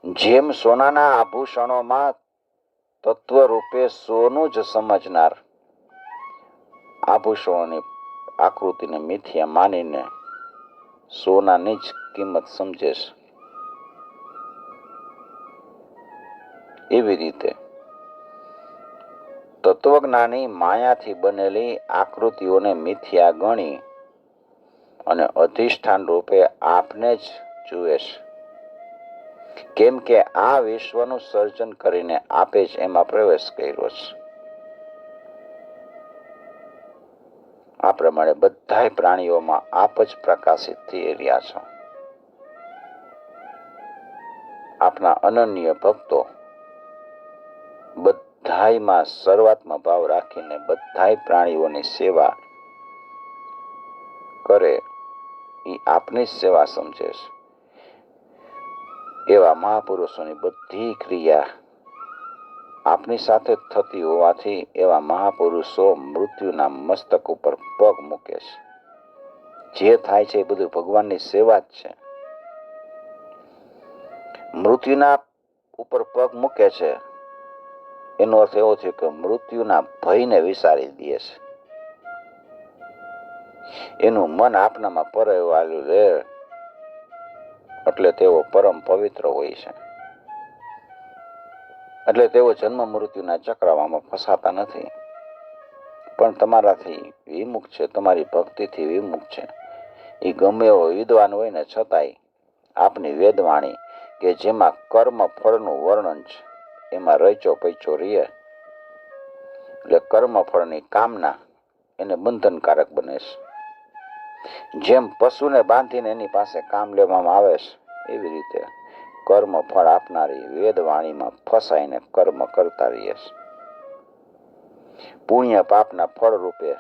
A: જેમ સોનાના આભૂષણોમાં તત્વ રૂપે સોનું જ સમજનાર આભૂષણોની આકૃતિને મિથ્યા માનીને સોનાની જ કિંમત સમજે છે, એવી રીતે તત્વજ્ઞાની માયાથી બનેલી આકૃતિઓને મિથ્યા ગણી અને અધિષ્ઠાન રૂપે આપને જ જુએ છે. કેમ કે આ વિશ્વનું સર્જન કરીને આપે જ એમાં પ્રવેશ કર્યો છે. આ પ્રમાણે બધા પ્રાણીઓમાં આપ જ પ્રકાશિત થઈ રહ્યા છો. આપના અનન્ય ભક્તો બધાયમાં સર્વાત્મા ભાવ રાખીને બધાય પ્રાણીઓની સેવા કરે, એ આપની જ સેવા સમજે છે. એવા મહાપુરુષોની બધી ક્રિયા આપની સાથે થતી હોવાથી એવા મહાપુરુષો મૃત્યુના મસ્તક ઉપર પગ મૂકે છે. જે થાય છે એ બધું ભગવાનની સેવા જ છે. મૃત્યુના ઉપર પગ મૂકે છે એનો અર્થ એવો છે કે મૃત્યુના ભયને વિસારી દે છે. એનું મન આપનામાં પરવાયેલું રહે એટલે તેઓ પરમ પવિત્ર હોય છે. એટલે તેઓ જન્મ મૃત્યુના ચક્રવામાં ફસાતા નથી, પણ તમારાથી વિમુખ છે, તમારી ભક્તિથી વિમુખ છે. એ ગમે એવો વિદ્વાન હોય ને છતાંય આપની વેદવાણી કે જેમાં કર્મ ફળનું વર્ણન છે એમાં રચો પૈચો રીએ, એટલે કર્મ ફળની કામના એને બંધનકારક બને છે. જેમ પશુને બાંધીને એની પાસે કામ લેવામાં આવે છે, એવી રીતે કર્મ ફળ આપનારી વેદવાણીમાં ફસાઈને કર્મ કરતા રહીએ છે. પુણ્ય પાપના ફળ રૂપે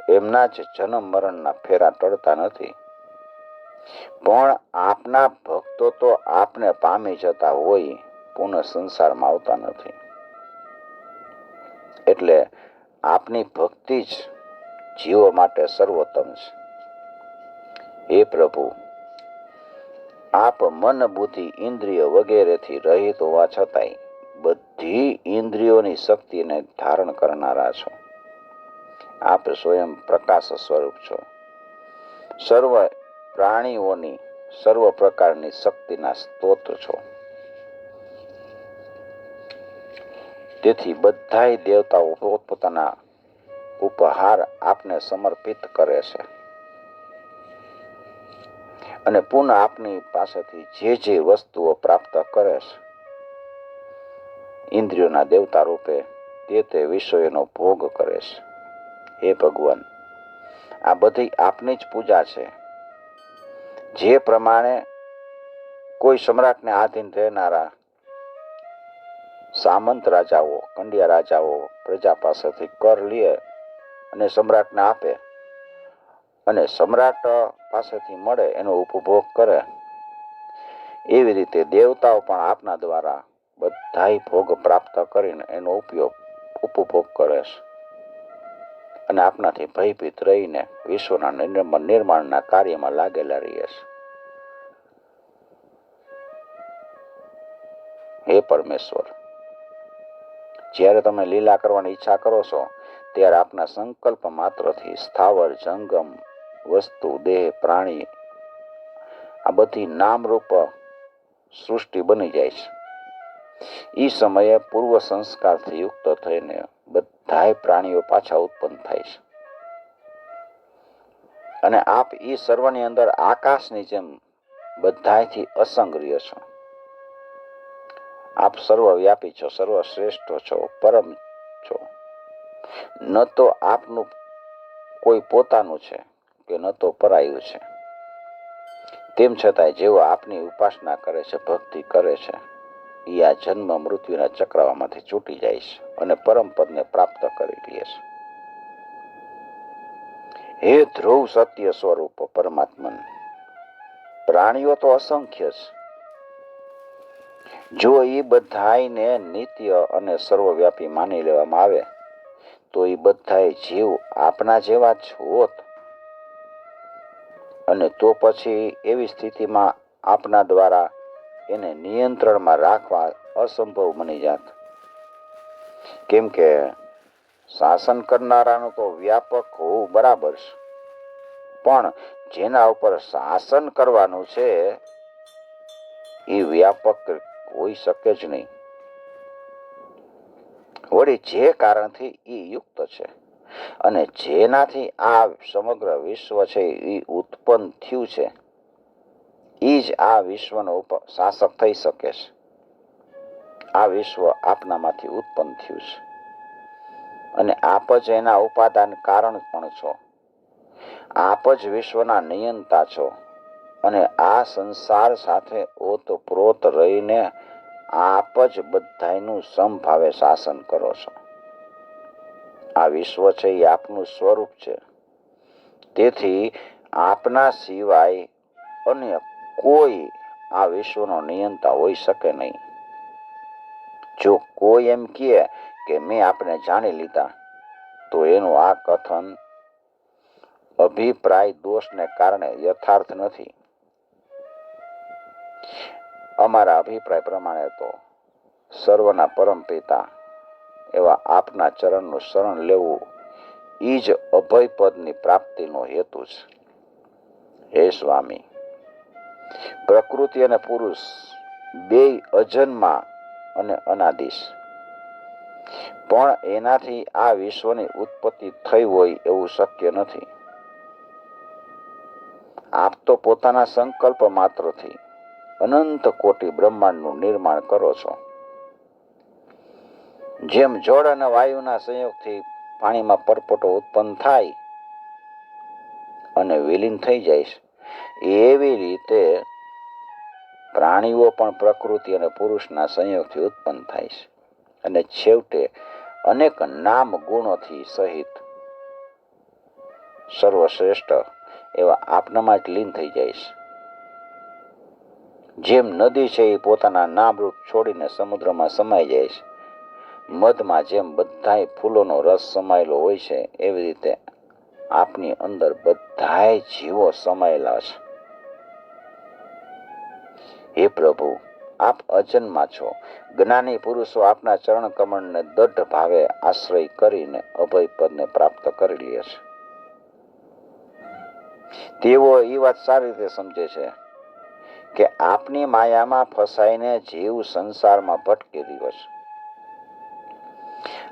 A: એમના જ જન્મ મરણના ફેરા ટળતા નથી, પણ આપના ભક્તો તો આપને પામી જતા હોય, પુનઃ સંસારમાં આવતા નથી. એટલે આપની ભક્તિ જ જીવો માટે સર્વોત્તમ છે. હે પ્રભુ, આપ મન બુદ્ધિ ઇન્દ્રિય વગેરેથી રહિત હોવા છતાંય બધી ઇન્દ્રિયોની શક્તિને ધારણ કરનારા છો. આપ સ્વયં પ્રકાશ સ્વરૂપ છો. સર્વ પ્રાણીઓની સર્વ પ્રકારની શક્તિના સ્ત્રોત છો. તેથી બધાય દેવતાઓ પોતપોતાના ઉપહાર આપને સમર્પિત કરે છે અને પુનઃ આપની પાસેથી જે વસ્તુઓ પ્રાપ્ત કરે છે, ઇન્દ્રિયોના દેવતા રૂપે તે વિષયોનો ભોગ કરે છે. હે ભગવાન, આ બધી આપની જ પૂજા છે. જે પ્રમાણે કોઈ સમ્રાટને આધીન રહેનારા સામંત રાજાઓ, કંડિયા રાજાઓ પ્રજા પાસેથી કર લે અને સમ્રાટને આપે અને સમ્રાટ પાસેથી મળે એનો ઉપભોગ કરે, એવી રીતે દેવતાઓ પણ આપના દ્વારા બધાય ભોગ પ્રાપ્ત કરીને એનો ઉપભોગ કરે છે અને આપનાથી ભયભીત રહીને વિશ્વના નિર્માણના કાર્યમાં લાગેલા રહીએ છે. હે પરમેશ્વર, જ્યારે તમે લીલા કરવાની ઈચ્છા કરો છો ત્યારે આપના સંકલ્પ માત્રથી સ્થાવર જંગમ વસ્તુ, દેહ, પ્રાણી આ બધી નામરૂપ સૃષ્ટિ બની જાય છે. એ સમયે પૂર્વ સંસ્કારથી યુક્ત થઈને બધાય પ્રાણીઓ પાછા ઉત્પન્ન થાય છે અને આપ એ સર્વની અંદર આકાશની જેમ બધાયથી અસંગ્રહ છો. આપ સર્વવ્યાપી છો, સર્વશ્રેષ્ઠ છો, પરમ છો. ન તો આપનું કોઈ પોતાનું છે કે ન તો પરાયું છે. તેમ છતાંય જેઓ આપની ઉપાસના કરે છે, ભક્તિ કરે છે, એ આ જન્મ મૃત્યુના ચક્રવામાંથી છૂટી જાય છે અને પરમ પદને પ્રાપ્ત કરી લે છે. હે ધ્રુવ સત્ય સ્વરૂપ પરમાત્મન, પ્રાણીઓ તો અસંખ્ય છે. જો એ બધાયને નિત્ય અને સર્વવ્યાપી માની લેવામાં આવે તો એ બધાય જીવ આપના જેવા જ હોત, અને તો પછી એવી સ્થિતિમાં આપના દ્વારા એને નિયંત્રણમાં રાખવા અસંભવ બની જાત. કેમ કે શાસન કરનારાનું તો વ્યાપક હોવું બરાબર છે, પણ જેના ઉપર શાસન કરવાનું છે એ વ્યાપક હોઈ શકે જ નહીં. વળી જે કારણથી એ યુક્ત છે અને જેનાથી આ સમગ્ર વિશ્વ છે એ ઉત્પન્ન થયું છે, એ જ આ વિશ્વનો શાસક થઈ શકે છે. આ વિશ્વ આપનામાંથી ઉત્પન્ન થયું છે અને આપ જ એના ઉપાદાન કારણ પણ છો. આપ જ વિશ્વના નિયંતા છો અને આ સંસાર સાથે ઓતપ્રોત રહીને આપ જ બધાયનું સમભાવે શાસન કરો છો. આ વિશ્વ છે એ આપનું સ્વરૂપ છે. તેથી આપના સિવાય અન્ય કોઈ આ વિશ્વનો નિયંતા હોઈ શકે નહીં. જો કોઈ એમ કહે કે મેં આપને જાણી લીધા, તો એનું આ કથન અભિપ્રાય દોષને કારણે યથાર્થ નથી. અમારા અભિપ્રાય પ્રમાણે તો સર્વના પરમ પિતા એવા આપના ચરણનું શરણ લેવું એ જ અભય પદની પ્રાપ્તિનો હેતુ છે. હે સ્વામી, પ્રકૃતિ અને પુરુષ બેય અજન્મા અને અનાદિશ. પણ એનાથી આ વિશ્વની ઉત્પત્તિ થઈ હોય એવું શક્ય નથી. આપ તો પોતાના સંકલ્પ માત્રથી અનંત કોટી બ્રહ્માંડનું નિર્માણ કરો છો. જેમ જળ અને વાયુના સંયોગથી પાણીમાં પરપોટો ઉત્પન્ન થાય અને વિલીન થઈ જાય, એવી રીતે પ્રાણીઓ પણ પ્રકૃતિ અને પુરુષના સંયોગથી ઉત્પન્ન થાય છે અને છેવટે અનેક નામ ગુણોથી સહિત સર્વશ્રેષ્ઠ એવા આપનામાં જ લીન થઈ જાય છે. જેમ નદી છે એ પોતાના નામરૂપ છોડીને સમુદ્રમાં સમાઈ જાય છે, મધમાં જેમ બધાય ફૂલોનો રસ સમાયેલો હોય છે, એવી રીતે આપની અંદર બધાય જીવો સમાયેલા છે. હે પ્રભુ, આપ અજન્મા છો. જ્ઞાની પુરુષો આપના ચરણ કમળને દઢ ભાવે આશ્રય કરીને અભય પદને પ્રાપ્ત કરી લે છે. તેઓ એ વાત સારી રીતે સમજે છે કે આપની માયામાં ફસાઈને જીવ સંસારમાં ભટકી રહ્યો છે.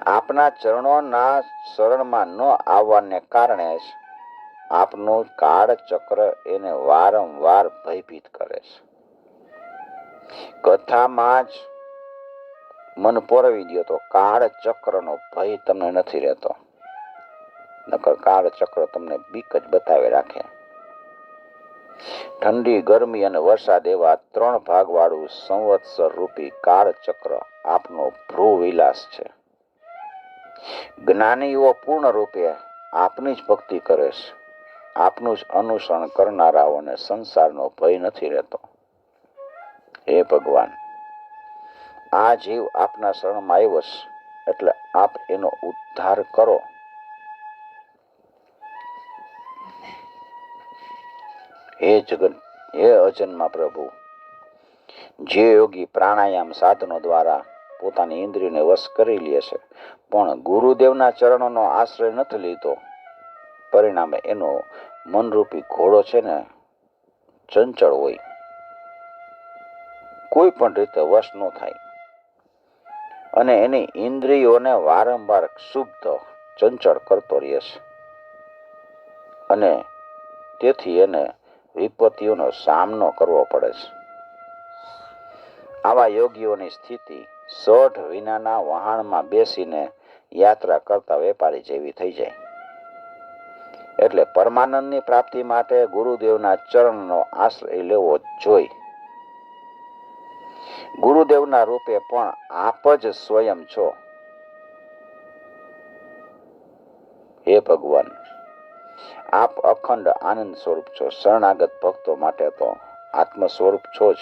A: આપના ચરણોના શરણમાં ન આવવાને કારણે જ આપનું કાળ ચક્ર એને વારંવાર ભયભીત કરે છે. કથામાં જ મન પોરવી દો તો કાળ ચક્રનો ભય તમને નથી રહેતો, નકર કાળ ચક્ર તમને બીક જ બતાવી રાખે. ઠંડી, ગરમી અને વરસાદ એવા 3 ભાગવાળું સંવત્સર રૂપી કાળ ચક્ર આપનો ભ્રૂ વિલાસ છે. જ્ઞાનીઓ પૂર્ણ રૂપે આપની જ ભક્તિ કરે છે. આપનું જ અનુસરણ કરનારાઓને સંસારનો ભય નથી રહેતો. હે ભગવાન, આ જીવ આપના શરણમાં આવ્યો છે, એટલે આપ એનો ઉદ્ધાર કરો. હે અજન્મા પ્રભુ, જે યોગી પ્રાણાયામ સાધનો દ્વારા પોતાની ઇન્દ્રિયને વશ કરી લે છે, પણ ગુરુદેવના ચરણોનો આશ્રય નથી લીધો, પરિણામે એનો મનરૂપી ઘોડો છે ને ચંચળ હોય, કોઈ પણ રીતે વશ ન થાય અને એની ઇન્દ્રિયોને વારંવાર ક્ષુબ્ધ ચંચળ કરતો રહે છે અને તેથી એને વિપત્તિઓનો સામનો કરવો પડે છે. આવા યોગીઓની સ્થિતિ સોઢ વિનાના વહાણમાં બેસીને યાત્રા કરતા વેપારી જેવી થઈ જાય. એટલે પરમાનંદની પ્રાપ્તિ માટે ગુરુદેવના ચરણનો આશ્રય લેવો જોઈએ. ગુરુદેવના રૂપે પણ આપ જ સ્વયં છો. હે ભગવાન, આપ અખંડ આનંદ સ્વરૂપ છો. શરણાગત ભક્તો માટે તો આત્મ સ્વરૂપ છો જ.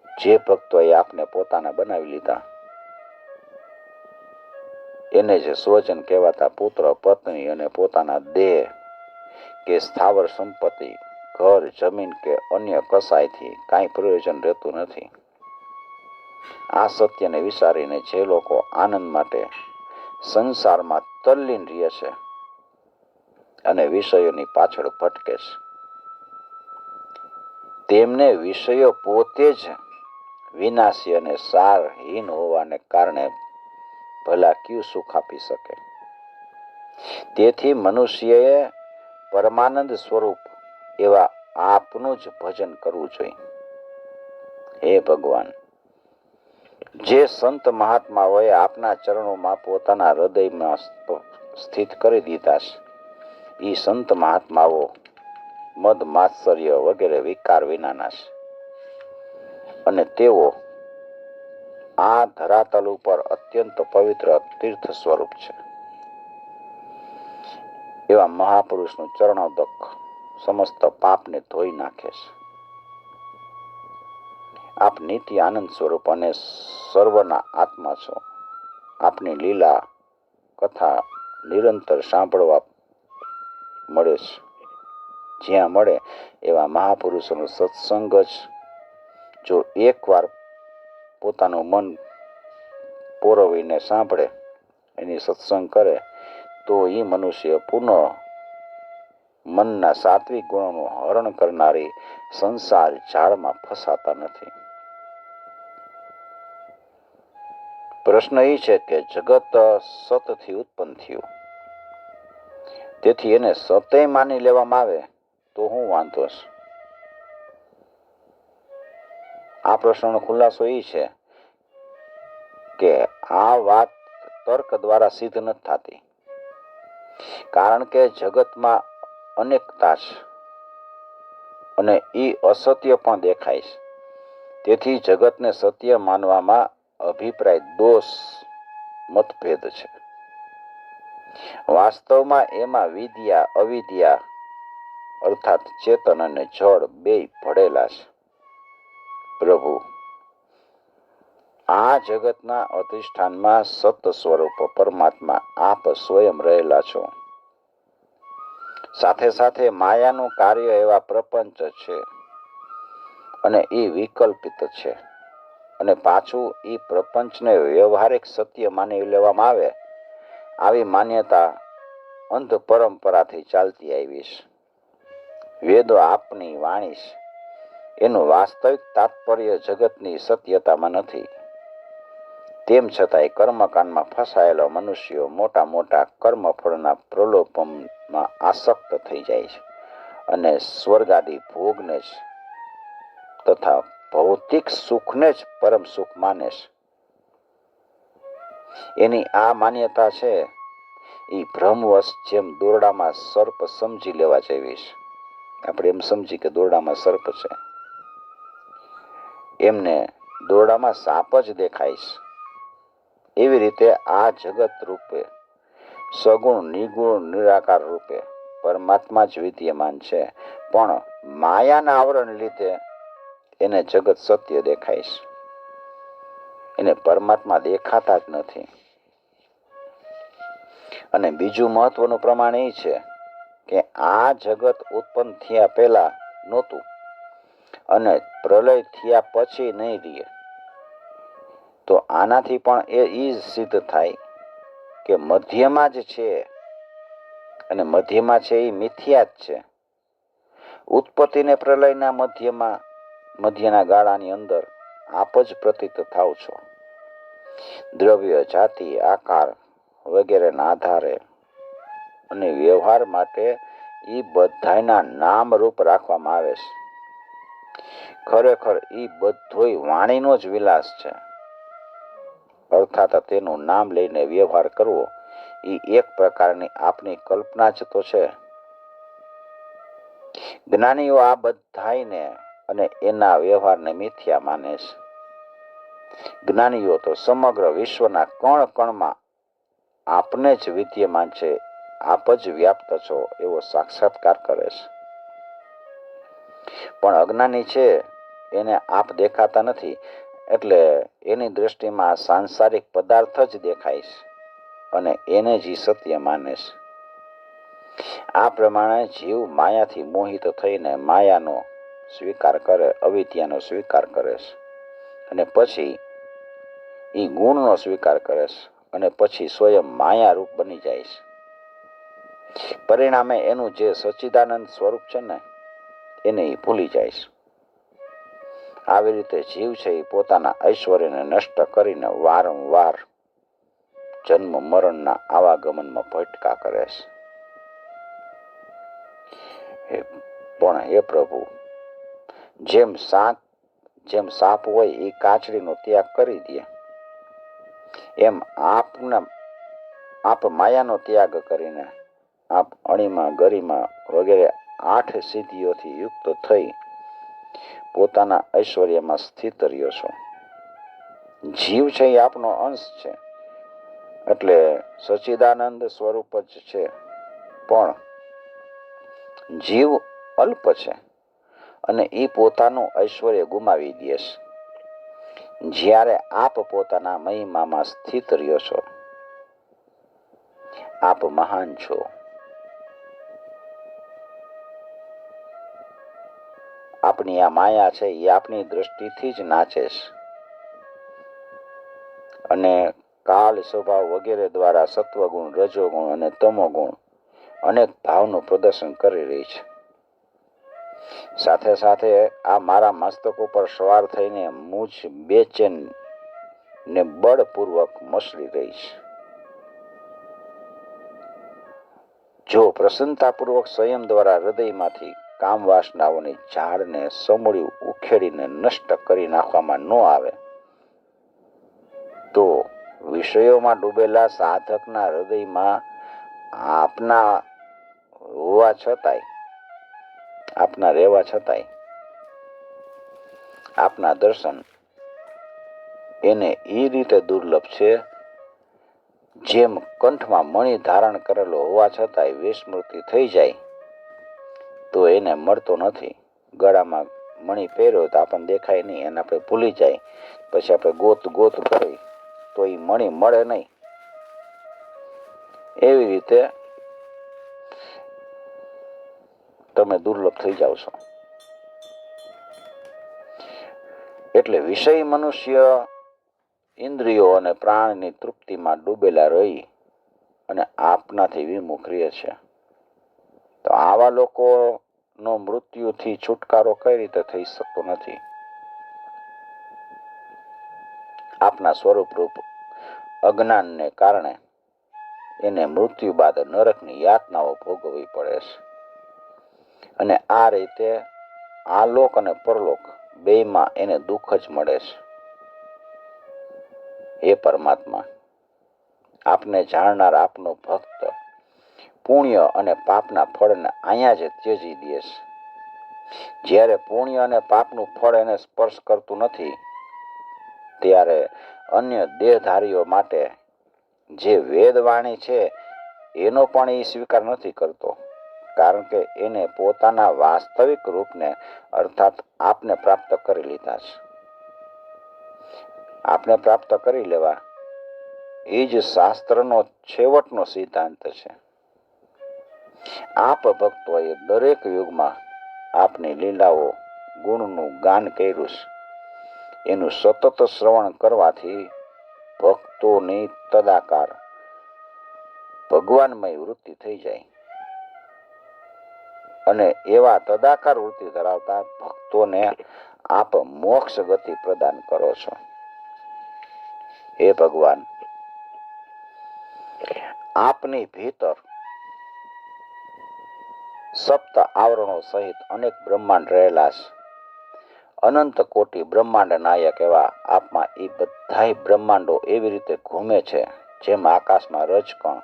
A: જે ભક્તોએ આપને પોતાના બનાવી લીધા, એને જે સ્વજન કહેવાતા પુત્ર, પત્ની અને પોતાના દેહ કે સ્થાવર સંપત્તિ, ઘર, જમીન કે અન્ય કસાયથી કાંઈ પ્રયોજન રહેતું નથી. આ સત્યને વિચારીને જે લોકો આનંદ માટે સંસારમાં તલ્લીન રહે છે અને વિષયોની પાછળ ભટકે છે, તેમને વિષયો પોતે જ વિનાશી અને સારહીન હોવાને કારણે ભલા ક્યુ સુખ આપી શકે. તેથી મનુષ્યએ પરમાનંદ સ્વરૂપ એવા આપનું જ ભજન કરવું જોઈએ. હે ભગવાન, જે સંત મહાત્માઓએ આપના ચરણોમાં પોતાના હૃદયમાં સ્થિત કરી દીધા છે, એ સંત મહાત્માઓ મદ માત્સર્ય વગેરે વિકાર વિનાના છે અને તેઓ આ ધરાતલ ઉપર અત્યંત પવિત્ર તીર્થ સ્વરૂપ છે. એવા મહાપુરુષનું ચરણોદક સમસ્ત પાપને ધોઈ નાખે છે. આપ નિત્ય આનંદ સ્વરૂપ અને સર્વના આત્મા છો. આપની લીલા કથા નિરંતર સાંભળવા મળે છે. જ્યાં મળે એવા મહાપુરુષોનો સત્સંગ જ જો એકવાર પોતાનું મન પોરવીને સાંભળે, એની સત્સંગ કરે, તો એ મનુષ્ય પુનઃ મનના સાત્વિક ગુણોનું હરણ કરનારી સંસાર જાળમાં ફસાતા નથી. પ્રશ્ન એ છે કે જગત સતથી ઉત્પન્ન થયું, તેથી એને સતે માની લેવામાં આવે તો હું વાંધો છે? આ પ્રશ્નનો ખુલાસો એ છે કે આ વાત તર્ક દ્વારા સિદ્ધ નથી થતી, કારણ કે જગતમાં અનેકતા છે અને એ અસત્ય પણ દેખાય છે. તેથી જગતને સત્ય માનવામાં અભિપ્રાય દોષ મતભેદ છે. વાસ્તવમાં એમાં વિદ્યા અવિદ્યા અર્થાત ચેતન અને જળ બેય ભળેલા છે. પ્રભુ, આ જગતના અધિષ્ઠાનમાં સત સ્વરૂપ પરમાત્મા આપ સ્વયં રહેલા છો. સાથે સાથે માયાનું કાર્ય એવા પ્રપંચ છે અને એ વિકલ્પિત છે, અને પાછું એ પ્રપંચને વ્યવહારિક સત્ય માની લેવામાં આવે, આવી માન્યતા અંધ પરંપરાથી ચાલતી આવી છે. વેદો આપની વાણી છે, એનું વાસ્તવિક તાત્પર્ય જગતની સત્યતામાં નથી. તેમ છતાંય કર્મકાંડમાં ફસાયેલા મનુષ્યો મોટા મોટા કર્મફળના પ્રલોભનમાં આસક્ત થઈ જાય છે અને સ્વર્ગાદી ભોગને જ તથા ભૌતિક સુખને જ પરમ સુખ માને છે. એની આ માન્યતા છે એ ભ્રમવશ જેમ દોરડામાં સર્પ સમજી લેવા જેવી છે. આપણે એમ સમજી કે દોરડામાં સર્પ છે, એમને દોરડામાં સાપ જ દેખાય છે. એવી રીતે આ જગત રૂપે સગુણ નિગુણ નિરાકાર રૂપે પરમાત્મા જ વિદ્યમાન છે, પણ માયાના આવરણ લીધે એને જગત સત્ય દેખાય છે. એને પરમાત્મા દેખાતા જ નથી. અને બીજું મહત્વનું પ્રમાણ એ છે કે આ જગત ઉત્પન્ન થયા પહેલા નહોતું અને પ્રલય થયા પછી નહીં રહે. તો આનાથી પણ એ જ સિદ્ધ થાય કે મધ્યમાં જ છે, અને મધ્યમાં છે એ મિથ્યા જ છે. ઉત્પત્તિને પ્રલયના મધ્યના ગાળાની અંદર આપ જ પ્રતીત થાવ છો. દ્રવ્ય જાતિ આકાર વગેરેના આધારે અને વ્યવહાર માટે એ બધાના નામ રૂપ રાખવામાં આવે છે. ખરેખર એ બધોય વાણીનો જ વિલાસ છે, અર્થાત તેનું નામ લઈને વ્યવહાર કરવો એ એક પ્રકારની આપની કલ્પના જ તો છે. જ્ઞાનીઓ આ બધાને અને એના વ્યવહારને મિથ્યા માને છે. જ્ઞાનીઓ તો સમગ્ર વિશ્વના કણ કણમાં આપને જ વિદ્યમાન છે, આપ જ વ્યાપ્ત છો એવો સાક્ષાત્કાર કરે છે. પણ અજ્ઞાની છે એને આપ દેખાતા નથી, એટલે એની દૃષ્ટિમાં સાંસારિક પદાર્થ જ દેખાય છે અને એને જ સત્ય માને છે. આ પ્રમાણે જીવ માયાથી મોહિત થઈને માયાનો સ્વીકાર કરે, અવિદ્યાનો સ્વીકાર કરે છે, અને પછી એ ગુણનો સ્વીકાર કરે છે, અને પછી સ્વયં માયારૂપ બની જાય છે. પરિણામે એનું જે સચ્ચિદાનંદ સ્વરૂપ છે ને એને એ ભૂલી જાય છે. આવી રીતે જીવ છે એ પોતાના ઐશ્વર્યને નષ્ટ કરીને વારંવાર જન્મ મરણના આવાગમનમાં ભટકા કરે છે. પણ હે પ્રભુ, જેમ સાપ હોય એ કાચડીનો ત્યાગ કરી દે, એમ આપ માયાનો ત્યાગ કરીને આપ અણિમા ગરિમા વગેરે 8 સિદ્ધિઓથી યુક્ત થઈ પોતાના ઐશ્વર્યમાં સ્થિત રહ્યો છો. જીવ છે એ આપનો અંશ છે, એટલે સચ્ચિદાનંદ સ્વરૂપ જ છે, પણ જીવ અલ્પ છે અને એ પોતાનું ઐશ્વર્ય ગુમાવી દે છે. જ્યારે આપ પોતાના મહિમામાં સ્થિત રહ્યો છો, આપ મહાન છો. આપની આ માયા છે એ આપની દ્રષ્ટિથી જ નાચે છે અને કાળ સ્વભાવ વગેરે દ્વારા સત્વગુણ રજોગુણ અને તમોગુણ અનેક ભાવનું પ્રદર્શન કરી રહી છે. સાથે સાથે આ મારા મસ્તક ઉપર સવાર થઈને મુજ બેચેન ને બળપૂર્વક મસળી રહીશ. જો પ્રસન્નતાપૂર્વક સંયમ દ્વારા હૃદયમાંથી કામ વાસનાઓની ઝાડને સમૂળી ઉખેડીને નષ્ટ કરી નાખવામાં ન આવે તો વિષયોમાં ડૂબેલા સાધકના હૃદયમાં આપના રહેવા છતાંય આપના દર્શન એને એ રીતે દુર્લભ છે જેમ કંઠમાં મણિ ધારણ કરેલો હોવા છતાંય વિસ્મૃતિ થઈ જાય તો એને મળતો નથી. ગળામાં મણિ પહેર્યો તો આપણને દેખાય નહીં, એને આપણે ભૂલી જાય, પછી આપણે ગોત કરી તો એ મણિ મળે નહીં. એવી રીતે તમે દુર્લભ થઈ જાવ છો. એટલે વિષય મનુષ્ય ઇન્દ્રિયો અને પ્રાણની તૃપ્તિમાં ડૂબેલા રહી અને આપનાથી વિમુખ રહે છે. તો આવા લોકોનો મૃત્યુથી છુટકારો કઈ રીતે થઈ શકતો નથી? આપના સ્વરૂપરૂપ અજ્ઞાનને કારણે એને મૃત્યુ બાદ નરકની યાતનાઓ ભોગવવી પડે છે. અને આ રીતે આ લોક અને પરલોક બેયમાં એને દુઃખ જ મળે છે. હે પરમાત્મા, આપને જાણનાર આપનો ભક્ત પુણ્ય અને પાપના ફળને અહીંયા જ ત્યજી દે છે. જ્યારે પુણ્ય અને પાપનું ફળ એને સ્પર્શ કરતું નથી ત્યારે અન્ય દેહધારીઓ માટે જે વેદવાણી છે એનો પણ એ સ્વીકાર નથી કરતો, કારણ કે એને પોતાના વાસ્તવિક રૂપને અર્થાત આપને પ્રાપ્ત કરી લીધા છે. આપને પ્રાપ્ત કરી લેવા એ જ શાસ્ત્રનો છેવટનો સિદ્ધાંત છે. આપ ભક્તોએ દરેક યુગમાં આપની લીલાઓ ગુણનું ગાન કર્યું છે. એનું સતત શ્રવણ કરવાથી ભક્તોની તદાકાર ભગવાનમય વૃત્તિ થઈ જાય અને એવા તદાકાર વૃત્તિ ધરાવતા ભક્તોને આપ મોક્ષ ગતિ પ્રદાન કરો છો. હે ભગવાન, આપની ભીતર સપ્ત આવરણો સહિત અનેક બ્રહ્માંડ રહેલા છે. અનંત કોટી બ્રહ્માંડ નાયક એવા આપમાં એ બધાય બ્રહ્માંડો એવી રીતે ઘૂમે છે જેમ આકાશમાં રજકણ.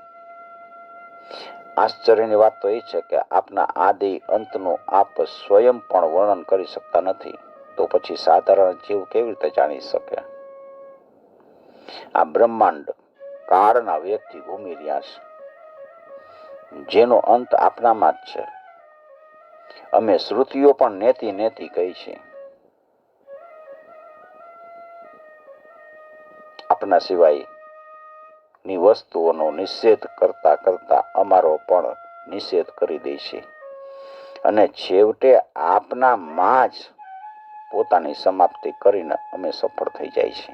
A: આશ્ચર્યની વાત તો એ છે કે આપના આદિ અંતનું આપ સ્વયં પણ વર્ણન કરી શકતા નથી, તો પછી સાધારણ જીવ કેવી રીતે જાણી શકે? આ બ્રહ્માંડ કાળના વેગથી ઘૂમી રહ્યા છે, જેનો અંત આપનામાં જ છે. અમે શ્રુતિઓ પણ નેતિ કહી છે. આપના સિવાય ની વસ્તુઓનો નિષેધ કરતા કરતા અમારો પણ નિષેધ કરી દે છે અને છેવટે આપના માં જ પોતાની સમાપ્તિ કરીને અમે સફળ થઈ જાય છે.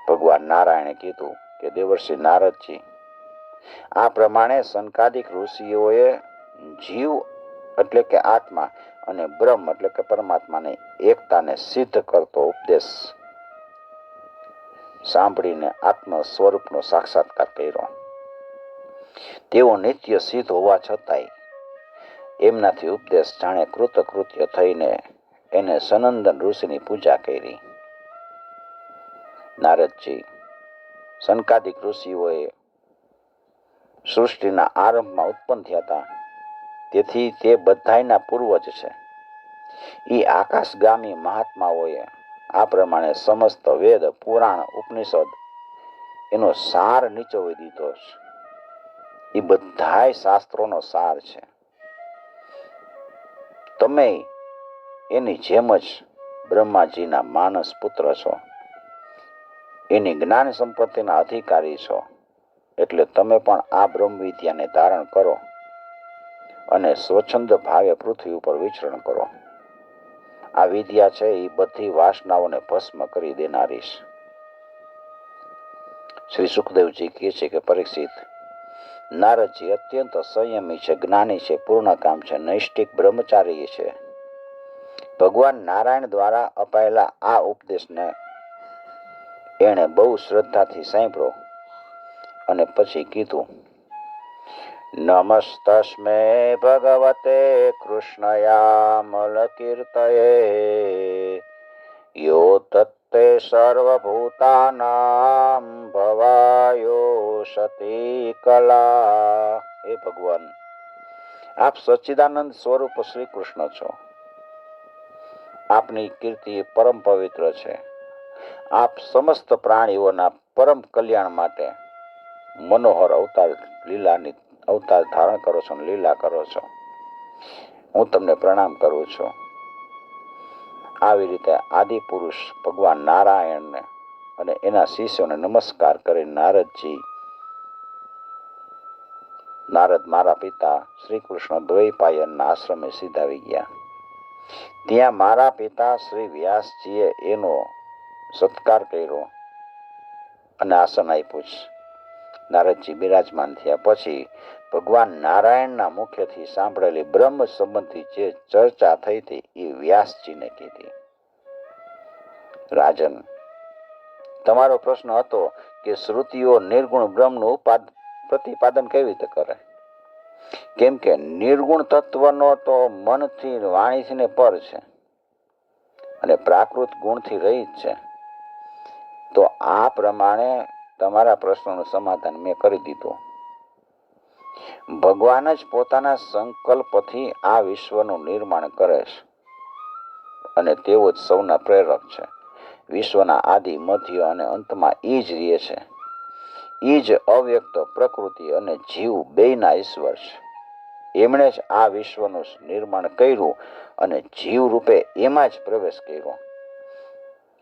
A: ભગવાન નારાયણે કીધું કે દેવર્ષિ નારદજી, આ પ્રમાણે સનકાદિક ઋષિઓએ જીવ એટલે કે આત્મા અને બ્રહ્મ એટલે કે પરમાત્માની એકતાને સિદ્ધ કરતો ઉપદેશ સાંભળીને આત્મ સ્વરૂપનો સાક્ષાત્કાર કર્યો. તેઓ નિત્ય સિદ્ધ હોવા છતાંય એમનાથી ઉપદેશ જાણે કૃતકૃત્ય થઈને એને સનંદન ઋષિની પૂજા કરી. નારદજી, સનકાદિક ઋષિઓએ સૃષ્ટિના આરંભમાં ઉત્પન્ન થયા હતા, તેથી તે બધાયના પૂર્વજ છે. એ આકાશગામી મહાત્માઓએ આ પ્રમાણે સમસ્ત વેદ, પુરાણ, ઉપનિષદ એનો સાર નીચોવી દીધો છે. એ બધાય શાસ્ત્રોનો સાર છે. તમે એની જેમ જ બ્રહ્માજીના માનસ પુત્ર છો, એની જ્ઞાન સંપત્તિના અધિકારી છો. એટલે તમે પણ આ બ્રહ્મ વિદ્યાને ધારણ કરો અને સ્વચ્છંદ ભાવે પૃથ્વી ઉપર વિચરણ કરો. આ વિદ્યા છે એ બધી વાસનાઓને ભસ્મ કરી દેનારી છે. શ્રી સુખદેવજી કહે છે કે પરીક્ષિત, નારદજી અત્યંત સંયમી છે, જ્ઞાની છે, પૂર્ણકામ છે, નૈષ્ઠિક બ્રહ્મચારી છે. ભગવાન નારાયણ દ્વારા અપાયેલા આ ઉપદેશને એણે બહુ શ્રદ્ધાથી સાંભળ્યો અને પછી કીધું, નમસ્તસ્મે ભગવતે કૃષ્ણયામલકીર્તયે યો તત્તે સર્વભૂતાનાં ભવાયો સતી કલા. હે ભગવાન, આપ સચ્ચિદાનંદ સ્વરૂપ શ્રી કૃષ્ણ છો. આપની કીર્તિ પરમ પવિત્ર છે. આપ સમસ્ત પ્રાણીઓના પરમ કલ્યાણ માટે મનોહર અવતાર ધારણ કરો છો, લીલા કરો છો. હું તમને પ્રણામ કરું છું. આવી રીતે આદિ પુરુષ ભગવાન નારાયણને અને એના શિષ્યોને નમસ્કાર કરી નારદ મારા પિતા શ્રી કૃષ્ણ દ્વૈપાયનના આશ્રમે સીધાવી ગયા. ત્યાં મારા પિતા શ્રી વ્યાસજીએ એનો સત્કાર કર્યો અને આસન આપ્યું. નારદજી બિરાજમાન થયા પછી ભગવાન નારાયણના મુખેથી સાંભળેલી બ્રહ્મ સંબંધી જે ચર્ચા થઈ હતી એ વ્યાસજીને કીધી. રાજન, તમારો પ્રશ્ન હતો કે શ્રુતિઓ નિર્ગુણ બ્રહ્મનું પ્રતિપાદન કેવી રીતે કરે? કેમ કે નિર્ગુણ તત્વનો તો મનથી વાણીથી ને પર છે અને પ્રાકૃત ગુણથી રહિત છે. તો આ પ્રમાણે તમારા પ્રશ્નોનું સમાધાન મેં કરી દીધું. ભગવાન જ પોતાના સંકલ્પથી આ વિશ્વનું નિર્માણ કરે છે અને તેઓ જ સૌના પ્રેરક છે. વિશ્વના આદિ, મધ્ય અને અંતમાં એ જ રહે છે. એ જ અવ્યક્ત પ્રકૃતિ અને જીવ બેયના ઈશ્વર છે. એમણે જ આ વિશ્વનું નિર્માણ કર્યું અને જીવ રૂપે એમાં જ પ્રવેશ કર્યો.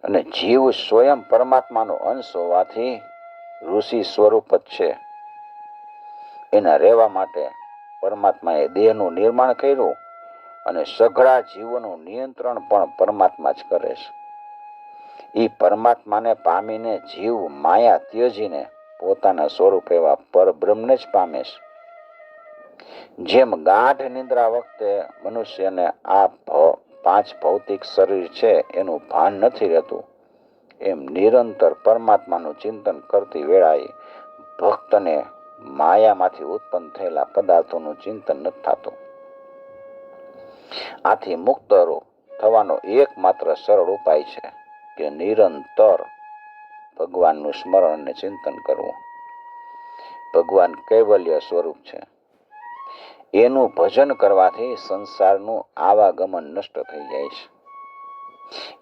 A: અને જીવ સ્વયં પરમાત્માનો અંશ હોવાથી ઋષિ સ્વરૂપ જ છે. એના રહેવા માટે પરમાત્માએ દેહનું નિર્માણ કર્યું અને સઘળા જીવોનું નિયંત્રણ પણ પરમાત્મા જ કરે છે. એ પરમાત્માને પામીને જીવ માયા ત્યજીને પોતાના સ્વરૂપ એવા પરબ્રહ્મને જ પામે છે. જેમ ગાઢ નિંદ્રા વખતે મનુષ્યને આ 5 ભૌતિક શરીર છે એનું ભાન નથી રહેતું, એમ નિરંતર પરમાત્માનું ચિંતન કરતી વેળાએ ભક્તને માયામાંથી ઉત્પન્ન થયેલા પદાર્થોનું ચિંતન નથી થતું. આથી મુક્ત થવાનો એકમાત્ર સરળ ઉપાય છે કે નિરંતર ભગવાનનું સ્મરણ અને ચિંતન કરવું. ભગવાન કૈવલ્ય સ્વરૂપ છે. એનું ભજન કરવાથી સંસારનું આવાગમન નષ્ટ થઈ જાય છે.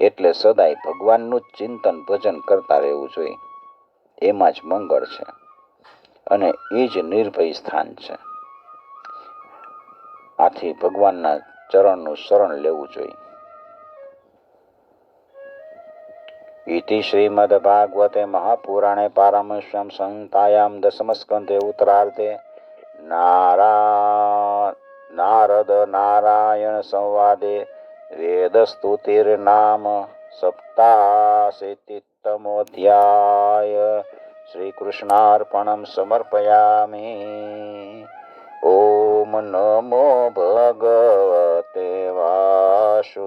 A: એટલે સદાય ભગવાનનું ચિંતન ભજન કરતા રહેવું જોઈએ. એમાં જ મંગળ છે અને એ જ નિર્ભય સ્થાન છે. આથી ભગવાનના ચરણનું શરણ લેવું જોઈએ. ઇતિ શ્રીમદ ભાગવતે મહાપુરાણે પારમહંસ્યામ સંહિતાયામ દશમસ્કંધે ઉત્તરાર્ધે નારદ નારાયણ સંવાદે વેદસ્તુતિર્નામ સપ્તાશીતિતમોऽધ્યાય. શ્રી કૃષ્ણાર્પણમ સમર્પયામિ. ઓમ નમો ભગવતે વાસુદેવાય.